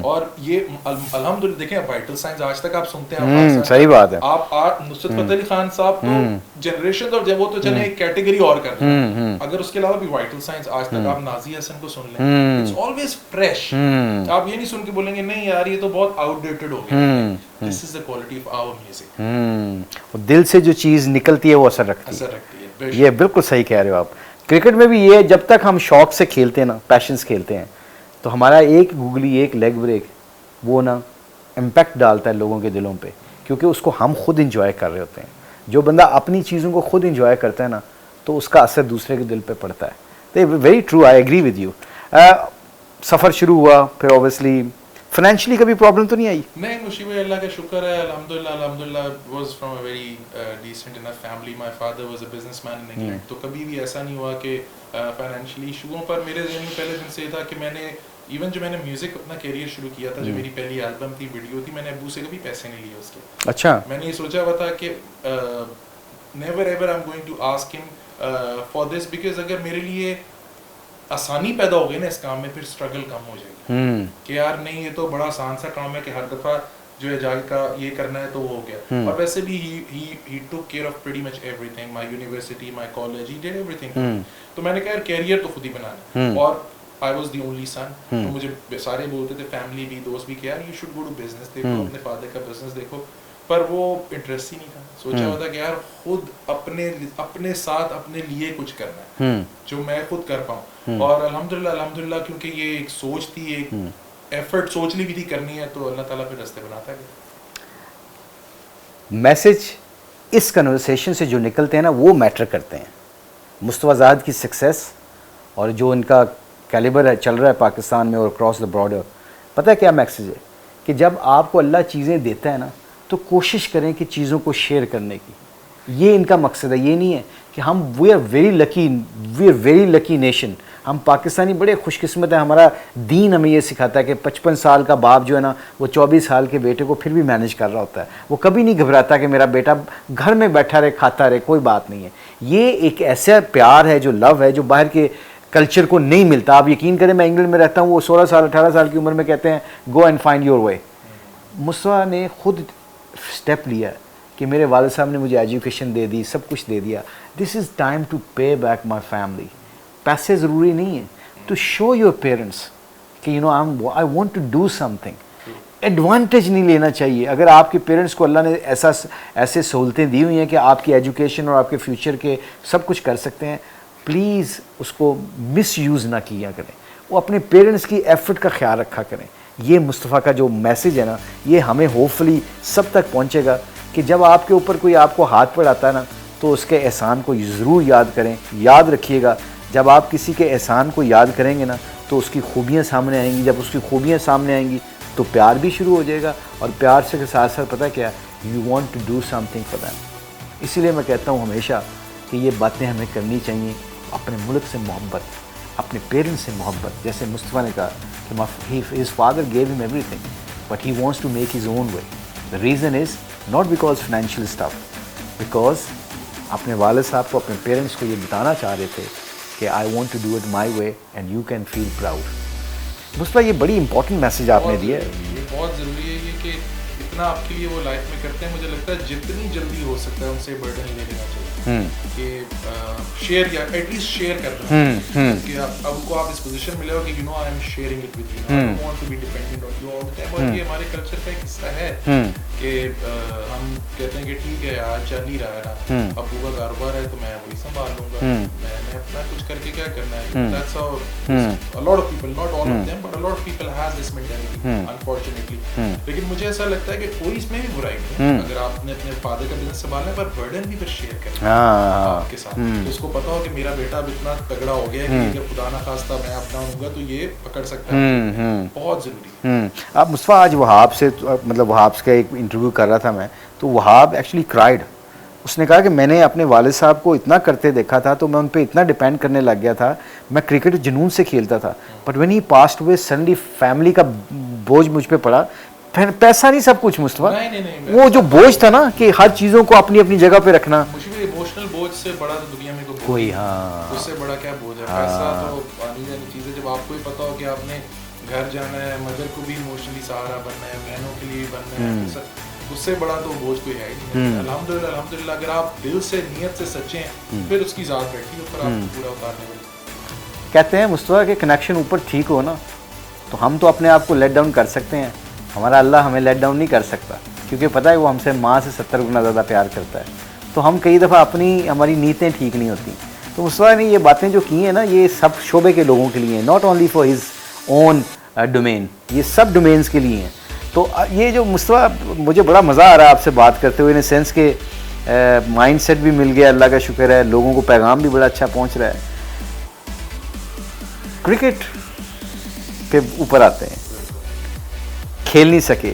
और ये अल्हम्दुलिल्लाह देखें, वाइटल साइंस आज तक आप सुनते हैं, सही बात है। आप नुसरत फतेह अली खान साहब तो जनरेशन और वो तो चले एक कैटेगरी और कर रहे हैं, अगर उसके अलावा भी वाइटल साइंस आज तक आप नाज़ी हसन को सुन लें, इट्स ऑलवेज फ्रेश। आप ये नहीं सुन के बोलेंगे नहीं यार ये तो बहुत आउटडेटेड हो गया। This is the quality of our music. दिल से जो चीज निकलती है वो असर रखती है। ये बिल्कुल सही कह रहे हो आप। क्रिकेट में भी ये, जब तक हम शौक से खेलते हैं ना, पैशन से खेलते हैं, तो हमारा एक गूगली, एक लेग ब्रेक, वो ना इम्पैक्ट डालता है लोगों के दिलों पे, क्योंकि उसको हम खुद इंजॉय कर रहे होते हैं। जो बंदा अपनी चीज़ों को खुद इंजॉय करता है ना, तो उसका असर दूसरे के दिल पे पड़ता है। तो very true, I agree with you. सफ़र शुरू हुआ, फिर ऑब्वियसली फाइनेंशियली कभी प्रॉब्लम तो नहीं आई? नहीं, मुशीब अल्लाह का शुक्र है, अल्हम्दुलिल्लाह was from a very decent enough family. My father was a businessman in England, तो कभी भी ऐसा नहीं हुआ कि फाइनेंशियली इशू हो। पर मेरे ज़हन में पहले दिन से था कि मैंने इवन जो मैंने म्यूजिक अपना करियर शुरू किया था, जो मेरी पहली एल्बम थी, वीडियो थी, मैंने अब्बू से कभी पैसे नहीं लिए उसके। अच्छा। मैंने ये सोचा हुआ था कि never ever I am going to ask him for this, because अगर मेरे लिए आसानी पैदा हो गई ना इस काम में, फिर स्ट्रगल कम हो जाएगी कि यार नहीं ये तो बड़ा आसान सा काम है कि हर दफा जो है जाके का ये करना है तो वो हो गया। और वैसे भी he took care of pretty much everything, my university, my college, he did everything। तो मैंने कहा यार कैरियर तो खुद ही बनाना है, और I was the only son, तो मुझे सारे बोलते थे, फैमिली भी, दोस्त भी, कि यार you should go to business, देखो अपने फादर का बिजनेस देखो, पर वो इंटरेस्ट ही नहीं था। सोचा हुआ था कि यार खुद अपने साथ अपने लिए कुछ करना है जो मैं खुद कर पाऊँ। और अल्हम्दुलिल्लाह क्योंकि ये एक सोच थी, एक एफर्ट सोच ली भी थी करनी है, तो अल्लाह ताला फिर रास्ते बनाता है। मैसेज इस कन्वर्सेशन से जो निकलते हैं ना, वो मैटर करते हैं। मुस्तफ़ा ज़ाहिद की सक्सेस और जो इनका कैलिबर है, चल रहा है पाकिस्तान में और क्रॉस द बॉर्डर, पता है क्या मैसेज है? कि जब आपको अल्लाह चीज़ें देता है ना, तो कोशिश करें कि चीज़ों को शेयर करने की। ये इनका मकसद है। ये नहीं है कि हम we are very lucky nation. हम पाकिस्तानी बड़े खुशकिस्मत हैं। हमारा दीन हमें ये सिखाता है कि 55 साल का बाप जो है ना, वो 24 साल के बेटे को फिर भी मैनेज कर रहा होता है। वो कभी नहीं घबराता कि मेरा बेटा घर में बैठा रहे, खाता रहे, कोई बात नहीं है। ये एक ऐसा प्यार है, जो लव है, जो बाहर के कल्चर को नहीं मिलता। आप यकीन करें, मैं इंग्लैंड में रहता हूँ, वो 16 साल 18 साल की उम्र में कहते हैं go and find your way. Mustafa ने खुद स्टेप लिया कि मेरे वालिद साहब ने मुझे एजुकेशन दे दी, सब कुछ दे दिया। This is time to pay back my family. पैसे ज़रूरी नहीं है, टू शो योर पेरेंट्स कि you know I want to do something. Advantage नहीं लेना चाहिए। अगर आपके पेरेंट्स को अल्लाह ने ऐसे सहूलतें दी हुई हैं कि आपकी एजुकेशन और आपके फ्यूचर के सब कुछ कर सकते हैं, प्लीज़ उसको मिस यूज़ ना किया करें। वो अपने पेरेंट्स की एफर्ट का ख्याल रखा करें। ये मुस्तफ़ा का जो मैसेज है ना, ये हमें होपफुली सब तक पहुँचेगा कि जब आपके ऊपर कोई आपको हाथ पड़ाता है ना, तो उसके एहसान को ज़रूर याद करें। याद रखिएगा, जब आप किसी के एहसान को याद करेंगे ना, तो उसकी खूबियाँ सामने आएंगी। जब उसकी खूबियाँ सामने आएंगी तो प्यार भी शुरू हो जाएगा, और प्यार से के साथ साथ पता क्या, you want to do something for them. इसीलिए मैं कहता हूँ हमेशा कि ये बातें हमें करनी चाहिए। अपने मुल्क से मोहब्बत, अपने पेरेंट्स से मोहब्बत। जैसे मुस्तफ़ा ने कहा कि his father gave him everything, but he wants to make his own way. The reason is not because financial stuff, because अपने वालिद साहब को, अपने पेरेंट्स को ये बताना चाह रहे थे कि I want to do it my way and you can feel proud. Mustafa, ये बड़ी इंपॉर्टेंट मैसेज आपने दिया है। ये बहुत ज़रूरी है ये कि इतना आपके लिए वो लाइफ में करते हैं। मुझे लगता है जितनी जल्दी हो सकता है उनसे बर्डन नहीं लेना चाहिए कि शेयर या एटलीस्ट शेयर करना कि अब को आप इस पोजीशन में हो कि you know I am sharing it with you, I don't want to be dependent on you all the time. और ये हमारे कल्चर का एक हिस्सा है कि हम कहते हैं कि ठीक है यार चल ही रहा है ना, अबू का कारोबार है तो मैं वही संभाल लूंगा, मैंने अपना कुछ करके क्या करना है। That's how a lot of people, not all of them, but a lot of people has this mentality, unfortunately. लेकिन मुझे ऐसा लगता है कि कोई इसमें भी बुराई नहीं है अगर आपने अपने फादर का बिजनेस संभालना है, पर बर्डन भी फिर शेयर करना है आपके साथ, तो उसको पता हो कि मेरा बेटा अब इतना तगड़ा हो गया है कि अगर खुदा ना खास्ता मैं अपना होऊंगा तो ये पकड़ सकता है, बहुत जरूरी है। अब मुस्तफ़ा आज वहाब से मतलब वहाब का एक इंटरव्यू कर रहा था मैं, तो वहाब एक्चुअली क्राइड। उसने कहा कि मैंने अपने वालिद साहब को इतना करते देखा था तो मैं उन पर इतना डिपेंड करने लग गया था, मैं क्रिकेट जुनून से खेलता था, but when he passed away suddenly family का बोझ मुझ पे पड़ा। फिर पैसा नहीं सब कुछ मुस्तफ़ा, नहीं, वो जो बोझ था ना कि हर चीज़ों को अपनी अपनी जगह पे रखना, मुझे इमोशनल बोझ से बड़ा तो दुनिया में कोई हाँ उससे बड़ा क्या बोझ है। पैसा तो आनी जानी चीज़ है, जब आपको ही पता हो कि आपने घर जाना है, मदर को भी इमोशनली सहारा बनना है, बहनों के लिए बनना है, उससे बड़ा तो बोझ कोई है ही नहीं। अल्हम्दुलिल्लाह अगर आप दिल से नियत से सच्चे हैं फिर उसकी ज़ात बैठी है ऊपर, आप पूरा उतारने वाले। कहते हैं मुस्तफ़ा के कनेक्शन ऊपर ठीक हो ना तो हम तो अपने आप को लेट डाउन कर सकते हैं, हमारा अल्लाह हमें लेट डाउन नहीं कर सकता, क्योंकि पता है वो हमसे माँ से 70 गुना ज़्यादा प्यार करता है। तो हम कई दफ़ा हमारी नीयतें ठीक नहीं होती। तो मुस्तफ़ा ने ये बातें जो की हैं ना, ये सब शोबे के लोगों के लिए हैं, not only for his own domain, ये सब डोमेन्स के लिए हैं। तो ये जो मुस्तफ़ा मुझे बड़ा मज़ा आ रहा है आपसे बात करते हुए, इन सेंस के माइंड सेट भी मिल गया, अल्लाह का शुक्र है, लोगों को पैगाम भी बड़ा अच्छा पहुँच रहा है। क्रिकेट के ऊपर आते हैं, खेल नहीं सके,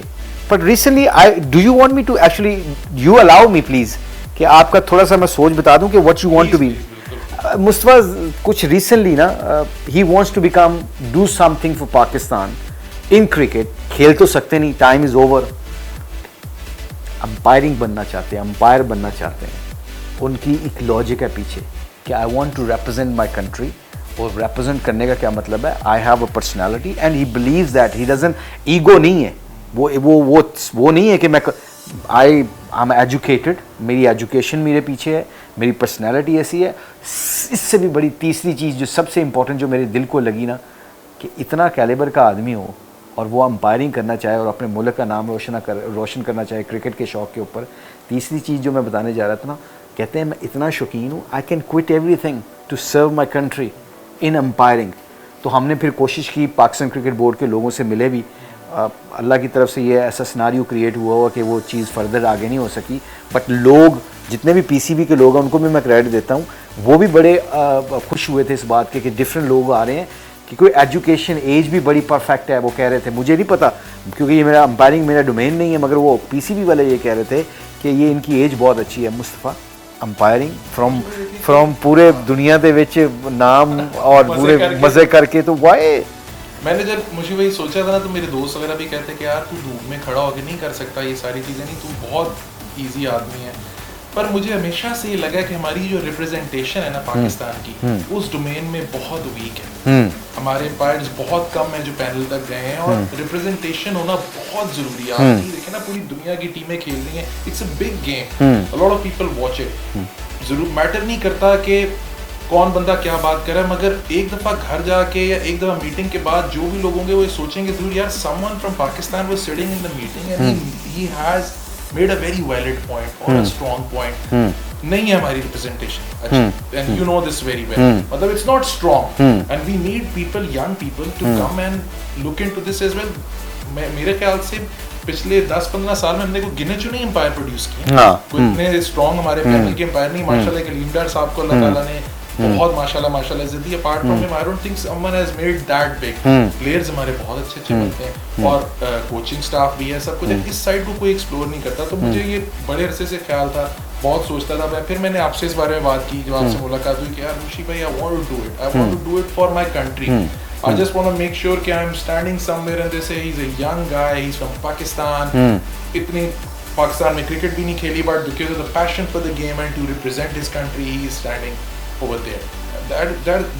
but recently do you want me to actually you allow me please कि आपका थोड़ा सा मैं सोच बता दूं कि what you want to be. Mustafa कुछ रिसेंटली ना he wants to become do something for Pakistan in cricket. खेल तो सकते नहीं, टाइम इज़ ओवर, अंपायरिंग बनना चाहते हैं, अंपायर बनना चाहते हैं। उनकी एक लॉजिक है पीछे कि I want to represent my country, और रिप्रेजेंट करने का क्या मतलब है, I have a personality and he believes that, he doesn't, ego नहीं है, वो नहीं है कि मैं आई एम एजुकेटेड, मेरी एजुकेशन मेरे पीछे है, मेरी पर्सनैलिटी ऐसी है। इससे भी बड़ी तीसरी चीज़ जो सबसे इंपॉर्टेंट जो मेरे दिल को लगी ना, कि इतना कैलिबर का आदमी हो और वो अंपायरिंग करना चाहे और अपने मुल्क का नाम रोशन करना चाहे क्रिकेट के शौक़ के ऊपर। तीसरी चीज़ जो मैं बताने जा रहा था ना, कहते हैं मैं इतना शौकीन हूँ, I can quit everything to serve my country in umpiring. तो हमने फिर कोशिश की, पाकिस्तान क्रिकेट बोर्ड के लोगों से मिले भी, अल्लाह की तरफ से ये ऐसा सिनारियो क्रिएट हुआ कि वो चीज़ फर्दर आगे नहीं हो सकी, बट लोग जितने भी पीसीबी के लोग हैं उनको भी मैं क्रेडिट देता हूँ, वो भी बड़े खुश हुए थे इस बात के कि डिफरेंट लोग आ रहे हैं, कि कोई एजुकेशन एज भी बड़ी परफेक्ट है। वो कह रहे थे, मुझे नहीं पता क्योंकि ये मेरा अंपायरिंग मेरा डोमेन नहीं है, मगर वो पीसीबी वाले ये कह रहे थे कि ये इनकी एज बहुत अच्छी है। मुस्तफ़ा अंपायरिंग फ्रॉम पूरे दुनिया के विच नाम और पूरे मज़े करके, तो वाई मैंने जब मुझे वही सोचा था ना, तो मेरे दोस्त वगैरह भी कहते कि यार तू धूप में खड़ा होकर नहीं कर सकता ये सारी चीज़ें, नहीं तू बहुत ईजी आदमी है। पर मुझे हमेशा से ये लगा कि हमारी जो रिप्रेजेंटेशन है ना पाकिस्तान की, उस डोमेन में बहुत वीक है। हमारे एम्पायर्स बहुत कम है जो पैनल तक गए हैं, और रिप्रेजेंटेशन होना बहुत जरूरी है। आप देखें ना, पूरी दुनिया की टीमें खेल रही हैं, it's a big game, a lot of people watch it. जरूर मैटर नहीं करता कि कौन बंदा क्या बात कर रहा है, मगर एक दफ़ा घर जाके या एक दफ़ा मीटिंग के बाद जो भी लोग होंगे वो सोचेंगे जरूर, यार someone from Pakistan was sitting in the meeting and he has made a very valid point और अ स्ट्रॉन्ग पॉइंट। नहीं है हमारी representation, and you know this very well, मतलब it's not strong, and we need people, young people to come and look into this as well. मेरे ख्याल से पिछले 10-15 साल में हमने को गिने चुने एम्पायर प्रोड्यूस किए, इतने स्ट्रॉन्ग हमारे पैनल के एम्पायर नहीं। माशाल्लाह कलीमदार साहब को अल्लाह ताला ने बहुत माशाल्लाह इज्जत दी। Apart from him I don't think someone has made that big. Players हमारे बहुत अच्छे बनते हैं, और कोचिंग स्टाफ भी है, सब कुछ। इस साइड को कोई एक्सप्लोर नहीं करता, तो मुझे ये बड़े अरसे से ख्याल था, बहुत सोचता था मैं। फिर मैंने आपसे इस बारे में बात की, जब आपसे मुलाकात हुई कि यार मुशी भाई, I want to do it, I want to do it for my country. I just want to make sure कि I am standing somewhere and they say he's a young guy, he's from Pakistan. इतनी पाकिस्तान में cricket भी नहीं खेली, but because of the passion for the game and to represent his country, he is standing over there.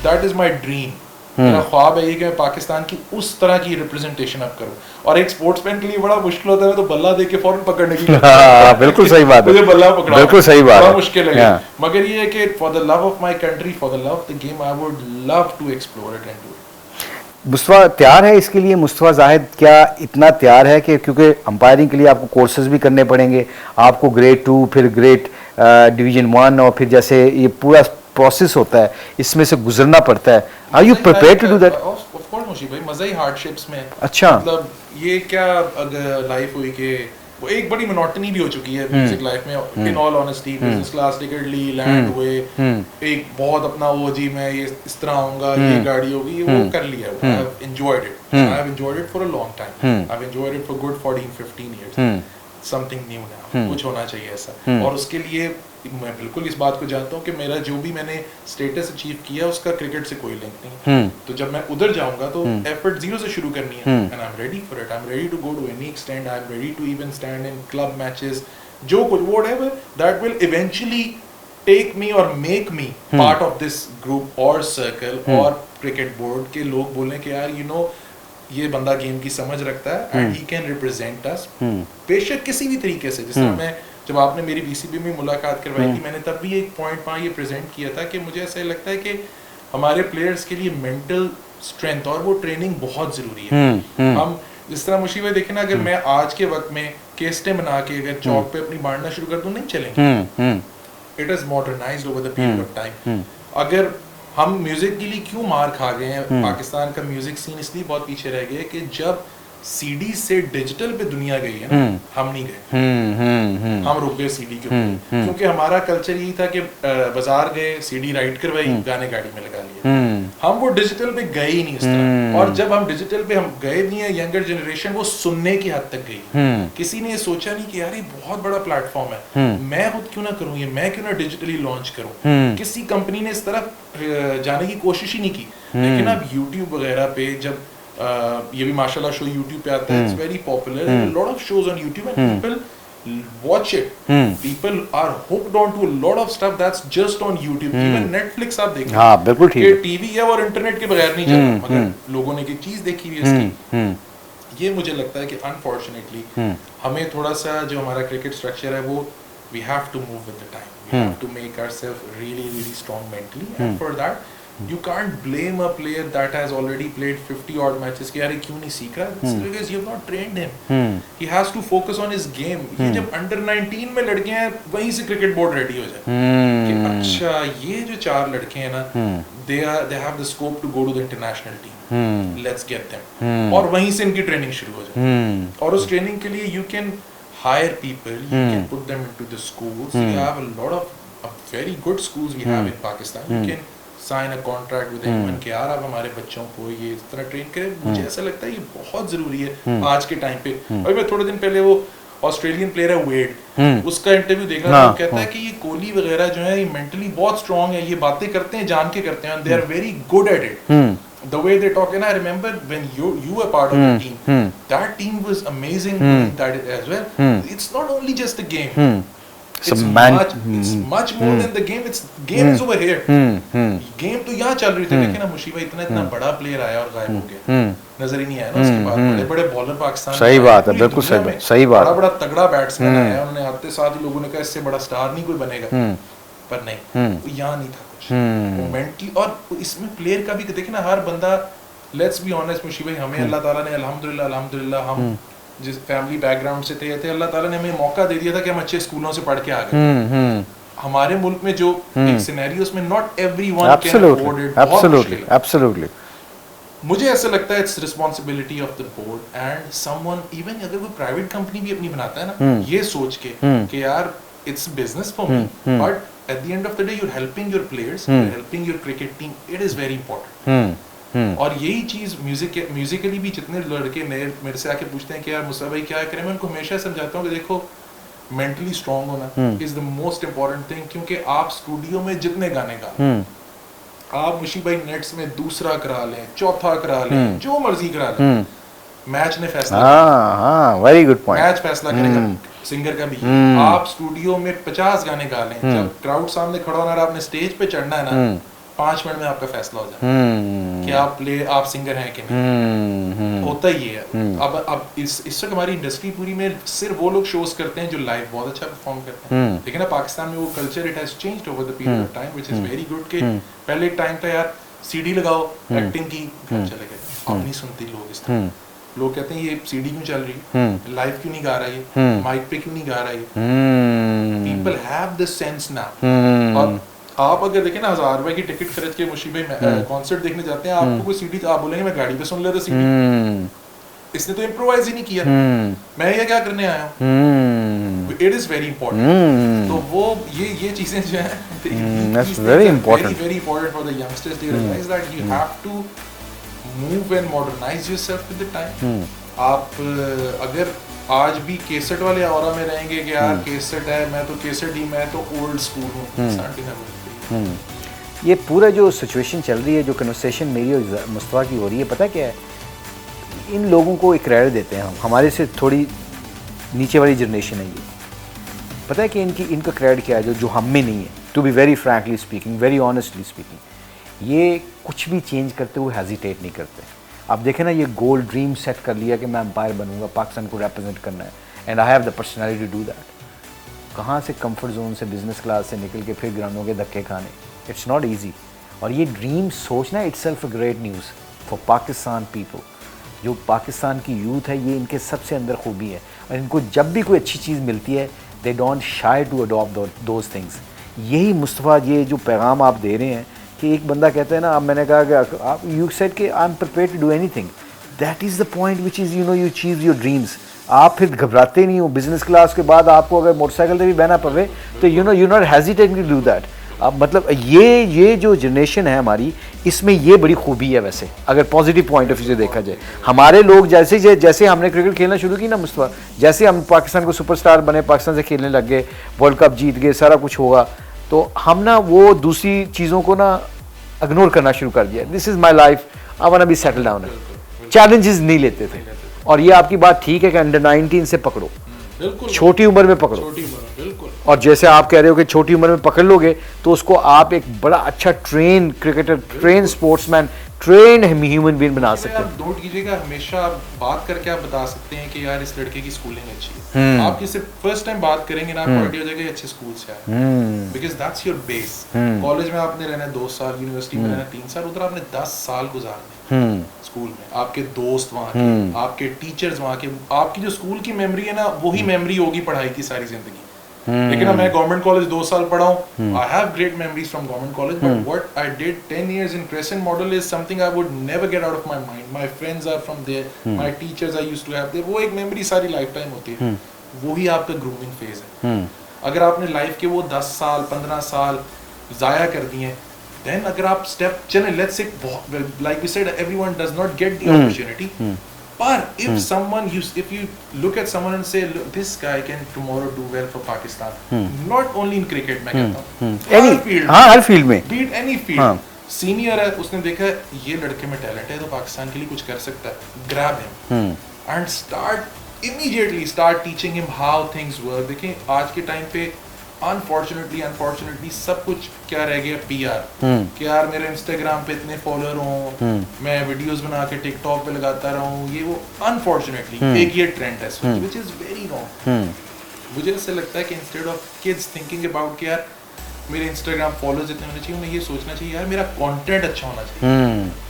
That is my dream. मेरा ख्वाब है ये कि मैं पाकिस्तान की उस तरह की रिप्रेजेंटेशन अब करूं। और एक स्पोर्ट्समैन के लिए बड़ा मुश्किल होता है तो बल्ला देके फौरन पकड़ने की बिल्कुल सही बात है, मुझे बल्ला पकड़ा बिल्कुल सही बात है, मुश्किल है। मगर ये है कि for the love of my country, for the love of the game, I would love to explore it and do it. Mustafa तैयार है इसके लिए? मुस्तफ़ा जाहिद क्या इतना तैयार है कि, क्योंकि अंपायरिंग के लिए आपको कोर्सेज भी करने पड़ेंगे, आपको ग्रेड 2 फिर ग्रेड डिवीजन 1 और फिर जैसे ये पूरा प्रोसेस होता है इसमें से गुजरना पड़ता है। Are you prepared to do that? Of course Musheeb भाई, मजा ही हार्डशिप्स में है। अच्छा, मतलब ये क्या अगर लाइफ हुई कि वो एक बड़ी मोनोटनी भी हो चुकी है म्यूजिक लाइफ में, in all honesty. Business class ticket ली, लैंड हुए, एक बहुत अपना वो जी मैं ये इस तरह आऊंगा, ये गाड़ी होगी, वो कर लिया। I have enjoyed it, I have enjoyed it for a long time, I have enjoyed it for good 14-15 years. Something new now, कुछ होना चाहिए ऐसा। और उसके लिए मैं बिल्कुल इस बात को जानता हूँ कि मेरा जो भी मैंने स्टेटस अचीव किया उसका क्रिकेट से कोई लिंक नहीं। तो जब मैं उधर जाऊंगा तो एफर्ट जीरो से शुरू करनी है, and I am ready for it. I am ready to go to any extend, I am ready to even stand in club matches, जो कुछ whatever that will eventually take me और make me part of this group और circle और cricket board के लोग बोलें कि यार यू नो ये बंदा गेम की समझ रखता है एंड ही कैन रिप्रेजेंट अस, बेशक किसी भी तरीके से। जिस तरह मैं जब आपने मेरी बीसीबी में मुलाकात करवाई थी, मैंने तब भी एक पॉइंट वहाँ ये प्रेजेंट किया था कि मुझे ऐसा लगता है कि हमारे प्लेयर्स के लिए मेंटल स्ट्रेंथ और वो ट्रेनिंग बहुत जरूरी है। हम जिस तरह मुशीब भाई देखे ना, अगर मैं आज के वक्त में केस्टें बना के अगर चौक पे अपनी बांटना शुरू कर दूं, नहीं चलेंगे। It is modernised over the period of time. अगर हम म्यूजिक के लिए क्यों मार खा गए हैं, पाकिस्तान का म्यूजिक सीन इसलिए बहुत पीछे रह गया है कि जब सीडी से डिजिटल पे दुनिया गई है ना, हम नहीं गए। हम रुक गए सीडी के ऊपर, क्योंकि हमारा कल्चर यही था कि बाजार गए, सीडी राइट करवाई, गाने गाड़ी में लगा लिए। हम वो डिजिटल पे गए ही नहीं उस तरह। और जब हम डिजिटल पे हम गए नहीं है, यंगर जनरेशन वो सुनने की हद तक गई। किसी ने ये सोचा नहीं कि यार ये बहुत बड़ा प्लेटफॉर्म है, मैं खुद क्यों ना करूं ये, मैं क्यों ना डिजिटली लॉन्च करूं। किसी कंपनी ने इस तरफ जाने की कोशिश ही नहीं की। लेकिन अब यूट्यूब वगैरह पे जब ये भी माशाल्लाह शो YouTube पे आता है, it's very popular, lot of shows on YouTube and people watch it, people are hooked on to lot of stuff that's just on YouTube। Even Netflix आप देखें, हाँ बिल्कुल ठीक है, टीवी है और इंटरनेट के बगैर नहीं चलता, मगर लोगों ने एक चीज देखी हुई है इसकी। ये मुझे लगता है कि अनफॉर्चुनेटली हमें थोड़ा सा जो हमारा क्रिकेट स्ट्रक्चर है वो we have to move with the time, we have to make ourselves really strong mentally, and for that you can't blame a player that has already played 50 odd matches कि यार ये क्यों नहीं सीख रहा, it's because you have not trained him, he has to focus on his game। ये जब under 19 में लड़के हैं वहीं से क्रिकेट बोर्ड रेडी हो जाए कि अच्छा ये जो 4 लड़के हैं ना, they have the scope to go to the international team, let's get them, और वहीं से इनकी ट्रेनिंग शुरू हो जाए। और उस ट्रेनिंग के लिए you can hire people, you can put them into the schools, you have a lot of very good schools we have in Pakistan, you can sign a contract with anyone कि यार आप हमारे बच्चों को ये इस तरह ट्रेन करें। मुझे ऐसा लगता है ये बहुत जरूरी है आज के टाइम पे। और मैं थोड़े दिन पहले वो ऑस्ट्रेलियन प्लेयर है वेड, उसका इंटरव्यू देखा था, वो कहता है कि ये कोहली वगैरह जो है ये मेंटली बहुत स्ट्रांग है, ये बातें करते हैं जान के करते हैं, they are very good at it, the way they talk। And I remember when you were part of the team, that team was amazing that as well। It's not only just a game, it's much more than the game, it's game is over here। Game तो यहाँ चल रही थी, लेकिन अब मुशीबा इतना बड़ा player आया और गायब हो गया, नजर ही नहीं आया ना उसके बाद। बड़े बड़े बॉलर पाकिस्तान, सही बात है, बिल्कुल सही बात, बड़ा तगड़ा बैट्समैन आया, उन्होंने आते साथ ही लोगों ने कहा इससे बड़ा स्टार नहीं कोई बनेगा, पर नहीं, यहाँ नहीं था कुछ मोमेंटली। और इसमें प्लेयर का भी देखे ना, हर बंदा, लेट्स बी ऑनेस्ट मुशीबा, हमें अल्लाह ताला ने अल्हम्दुलिल्लाह हम जिस फैमिली बैकग्राउंड से थे अल्लाह ताला ने हमें मौका दे दिया था कि हम अच्छे स्कूलों से पढ़ के आ गए। हमारे मुल्क में जो एक सिनेरियोस में not everyone can afford it, absolutely. मुझे ऐसा लगता है it's responsibility of the board and someone, even अगर कोई प्राइवेट कंपनी भी अपनी बनाता है ना, ये सोच के कि यार it's business for me, but at the end of the day you are helping your players, you are helping your cricket team, it is very important. और यही चीज म्यूजिकली भी जितने लड़के मेरे से आके पूछते हैं कि यार मुस्तफा भाई क्या करें, मैं उनको हमेशा समझाता हूँ कि देखो मेंटली स्ट्रांग होना is the most important thing, क्योंकि आप स्टूडियो में जितने गाने गा, आप मुशीब भाई नेट्स में दूसरा करा लें, चौथा करा लें, जो मर्जी करा लें, मैच ने फैसला, वेरी गुड पॉइंट, मैच फैसला करेगा सिंगर का भी। आप स्टूडियो में 50 गाने गा लें, जब क्राउड सामने खड़ा होना है, आपने स्टेज पे चढ़ना है ना, 5 मिनट में आपका फैसला हो जाए कि आप सिंगर हैं कि नहीं। होता ही है। अब इस वक्त हमारी इंडस्ट्री पूरी में सिर्फ वो लोग शोज करते हैं जो लाइव बहुत अच्छा परफॉर्म करते हैं, लेकिन अब पाकिस्तान में वो culture it has changed over the period of time, which is very good. के पहले एक टाइम था यार सीडी लगाओ, एक्टिंग की, चले गए। अब नहीं सुनते लोग इस तरह। लोग कहते हैं ये सीडी क्यों चल रही है, लाइव क्यों नहीं गा रहा है, माइक पे क्यों नहीं गा रहा है। People have this sense now. और आप अगर देखें ना 1000 रुपए की टिकट खरीद के मुशीबे कॉन्सर्ट देखने जाते हैं, आपको कोई सीडी आप बोलेंगे मैं गाड़ी पे सुन लेता सीडी, इसने तो इम्प्रोवाइज ही नहीं किया, मैं ये क्या करने आया हूँ। It is very important. तो वो ये चीजें जो है that's very important. very important for the youngsters to realize that you have to move and modernize yourself with the time. आप अगर आज भी केसेट वाले ऑरा में रहेंगे कि यार केसेट है, मैं तो केसेट ही, मैं तो ओल्ड स्कूल हूँ, ये पूरा जो सिचुएशन चल रही है, जो कन्वर्सेशन मेरी और मुस्तफा की हो रही है, पता क्या है, इन लोगों को एक क्रेडिट देते हैं हम, हमारे से थोड़ी नीचे वाली जनरेशन है ये। पता है कि इनका क्रेडिट क्या है जो हम में नहीं है। To be very frankly speaking, very honestly speaking, ये कुछ भी चेंज करते हुए हेजिटेट नहीं करते। आप देखें ना, ये गोल ड्रीम सेट कर लिया कि मैं एम्पायर बनूंगा, पाकिस्तान को रिप्रेजेंट करना है, and I have the personality to do that. कहाँ से कंफर्ट जोन से, बिजनेस क्लास से निकल के फिर ग्राउंडों के धक्के खाने, इट्स नॉट ईजी। और ये ड्रीम सोचना itself a great news for Pakistan people. जो पाकिस्तान की यूथ है, ये इनके सबसे अंदर खूबी है, और इनको जब भी कोई अच्छी चीज़ मिलती है they don't shy to adopt those things. यही मुस्तफ़ा, ये जो पैगाम आप दे रहे हैं कि एक बंदा कहता है ना, अब मैंने कहा कि आप यू सेड कि I am prepared to do anything, that is the point which is you achieve your dreams. आप फिर घबराते नहीं हो। बिजनेस क्लास के बाद आपको अगर मोटरसाइकिल से भी बहना पड़े तो you not hesitating to do that. अब मतलब ये जो जनरेशन है हमारी, इसमें ये बड़ी खूबी है। वैसे अगर पॉजिटिव पॉइंट ऑफ व्यू से देखा जाए, हमारे लोग जैसे हमने क्रिकेट खेलना शुरू की ना मुस्तफा, जैसे हम पाकिस्तान को सुपरस्टार बने, पाकिस्तान से खेलने लग गए, वर्ल्ड कप जीत गए, सारा कुछ होगा, तो हम ना वो दूसरी चीज़ों को ना इग्नोर करना शुरू कर दिया। This is my life, I want be settle down. Challenges नहीं लेते थे। और ये आपकी बात ठीक है कि अंडर 19 से पकड़ो, छोटी उम्र में पकड़ो। और जैसे आप कह रहे हो कि छोटी उम्र में पकड़ लोगे तो उसको आप एक बड़ा अच्छा train cricketer, train sportsman, train human being बना सकते हैं। नोट कीजिएगा, हमेशा आप बात करके आप बता सकते हैं कि यार इस लड़के की स्कूलिंग अच्छी है। आप किसी फर्स्ट टाइम बात करेंगे ना, आपको आइडिया हो जाएगा अच्छे स्कूल से आया, because that's your base. College में आपने रहना 2 साल, यूनिवर्सिटी में रहना 3 साल, उधर आपने 10 साल गुजारने स्कूल में। आपके दोस्त वहाँ के, आपके टीचर्स वहाँ के, आपकी जो स्कूल की मेमोरी है ना, वही मेमोरी होगी पढ़ाई की सारी जिंदगी। लेकिन मैं गवर्नमेंट कॉलेज 2 साल पढ़ा हूँ, I have great memories from government college, but what I did 10 years in Crescent Model is something I would never get out of my mind. My friends are from there, my teachers I used to have there. वो एक memory सारी life time होती है। वही आपका grooming phase है। अगर आपने लाइफ के वो 10 साल 15 साल जाया कर दिए, then अगर आप स्टेप चले, let's say like we said, everyone does not get the opportunity. But if someone, if you look at someone and say, look, this guy can tomorrow do well for Pakistan, not only in cricket, मैं कहता हूँ, हर field में, be it any field, senior है, उसने देखा ये लड़के में टैलेंट है तो पाकिस्तान के लिए कुछ कर सकता है, grab him and immediately start teaching him how things work. देखें आज के टाइम पे अनफॉर्चुनेटली सब कुछ क्या रह गया, PR, कि यार मेरे इंस्टाग्राम पे इतने फॉलोअर हों, मैं वीडियोस बना के टिकटॉक पे लगाता रहूं, ये वो अनफॉर्चुनेटली एक ये ट्रेंड है व्हिच इज वेरी रॉन्ग। मुझे ऐसा लगता है कि instead of kids thinking about कि यार मेरे इंस्टाग्राम फॉलोअर्स इतने होने चाहिए, उन्हें ये सोचना चाहिए यार मेरा कंटेंट अच्छा होना चाहिए।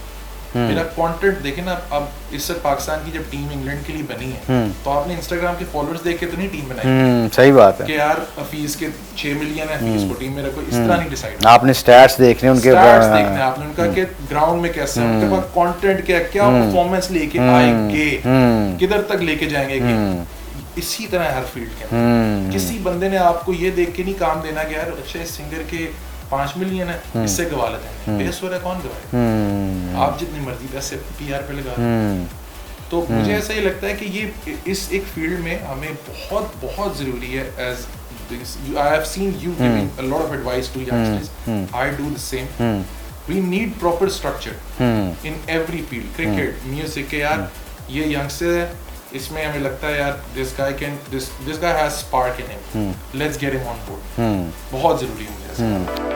मेरा कंटेंट देखे ना, अब इससे पाकिस्तान की जब टीम इंग्लैंड के लिए बनी है तो आपने इंस्टाग्राम के फॉलोअर्स देख के तो नहीं टीम बनाई। सही बात है कि यार फीस के 6 मिलियन है, फीस को टीम में रखो, इस तरह नहीं डिसाइड। आपने स्टैट्स देखने, उनके स्टैट्स देखने, आपने उनका कि ग्राउंड में कैसे है, उनके पास कंटेंट क्या परफॉर्मेंस लेके आएंगे, किधर तक लेके जाएंगे। कि इसी तरह हर फील्ड के किसी बंदे ने आपको ये देख के नहीं काम देना कि यार अच्छा इस सिंगर के 5 मिलियन है, इससे गवा लेते हैं, बेस हो रहा है, कौन गवाए? आप जितनी मर्जी पैसे PR पे लगा। तो मुझे ऐसा ही लगता है कि ये इस एक फील्ड में हमें बहुत बहुत जरूरी है। As I have seen you giving a lot of advice to youngsters, I do the same. We need proper structure in every field, cricket, music के। यार ये यंगस्टर है, इसमें हमें लगता है यार this guy has spark in him, let's get him on board. बहुत जरूरी है मुझे।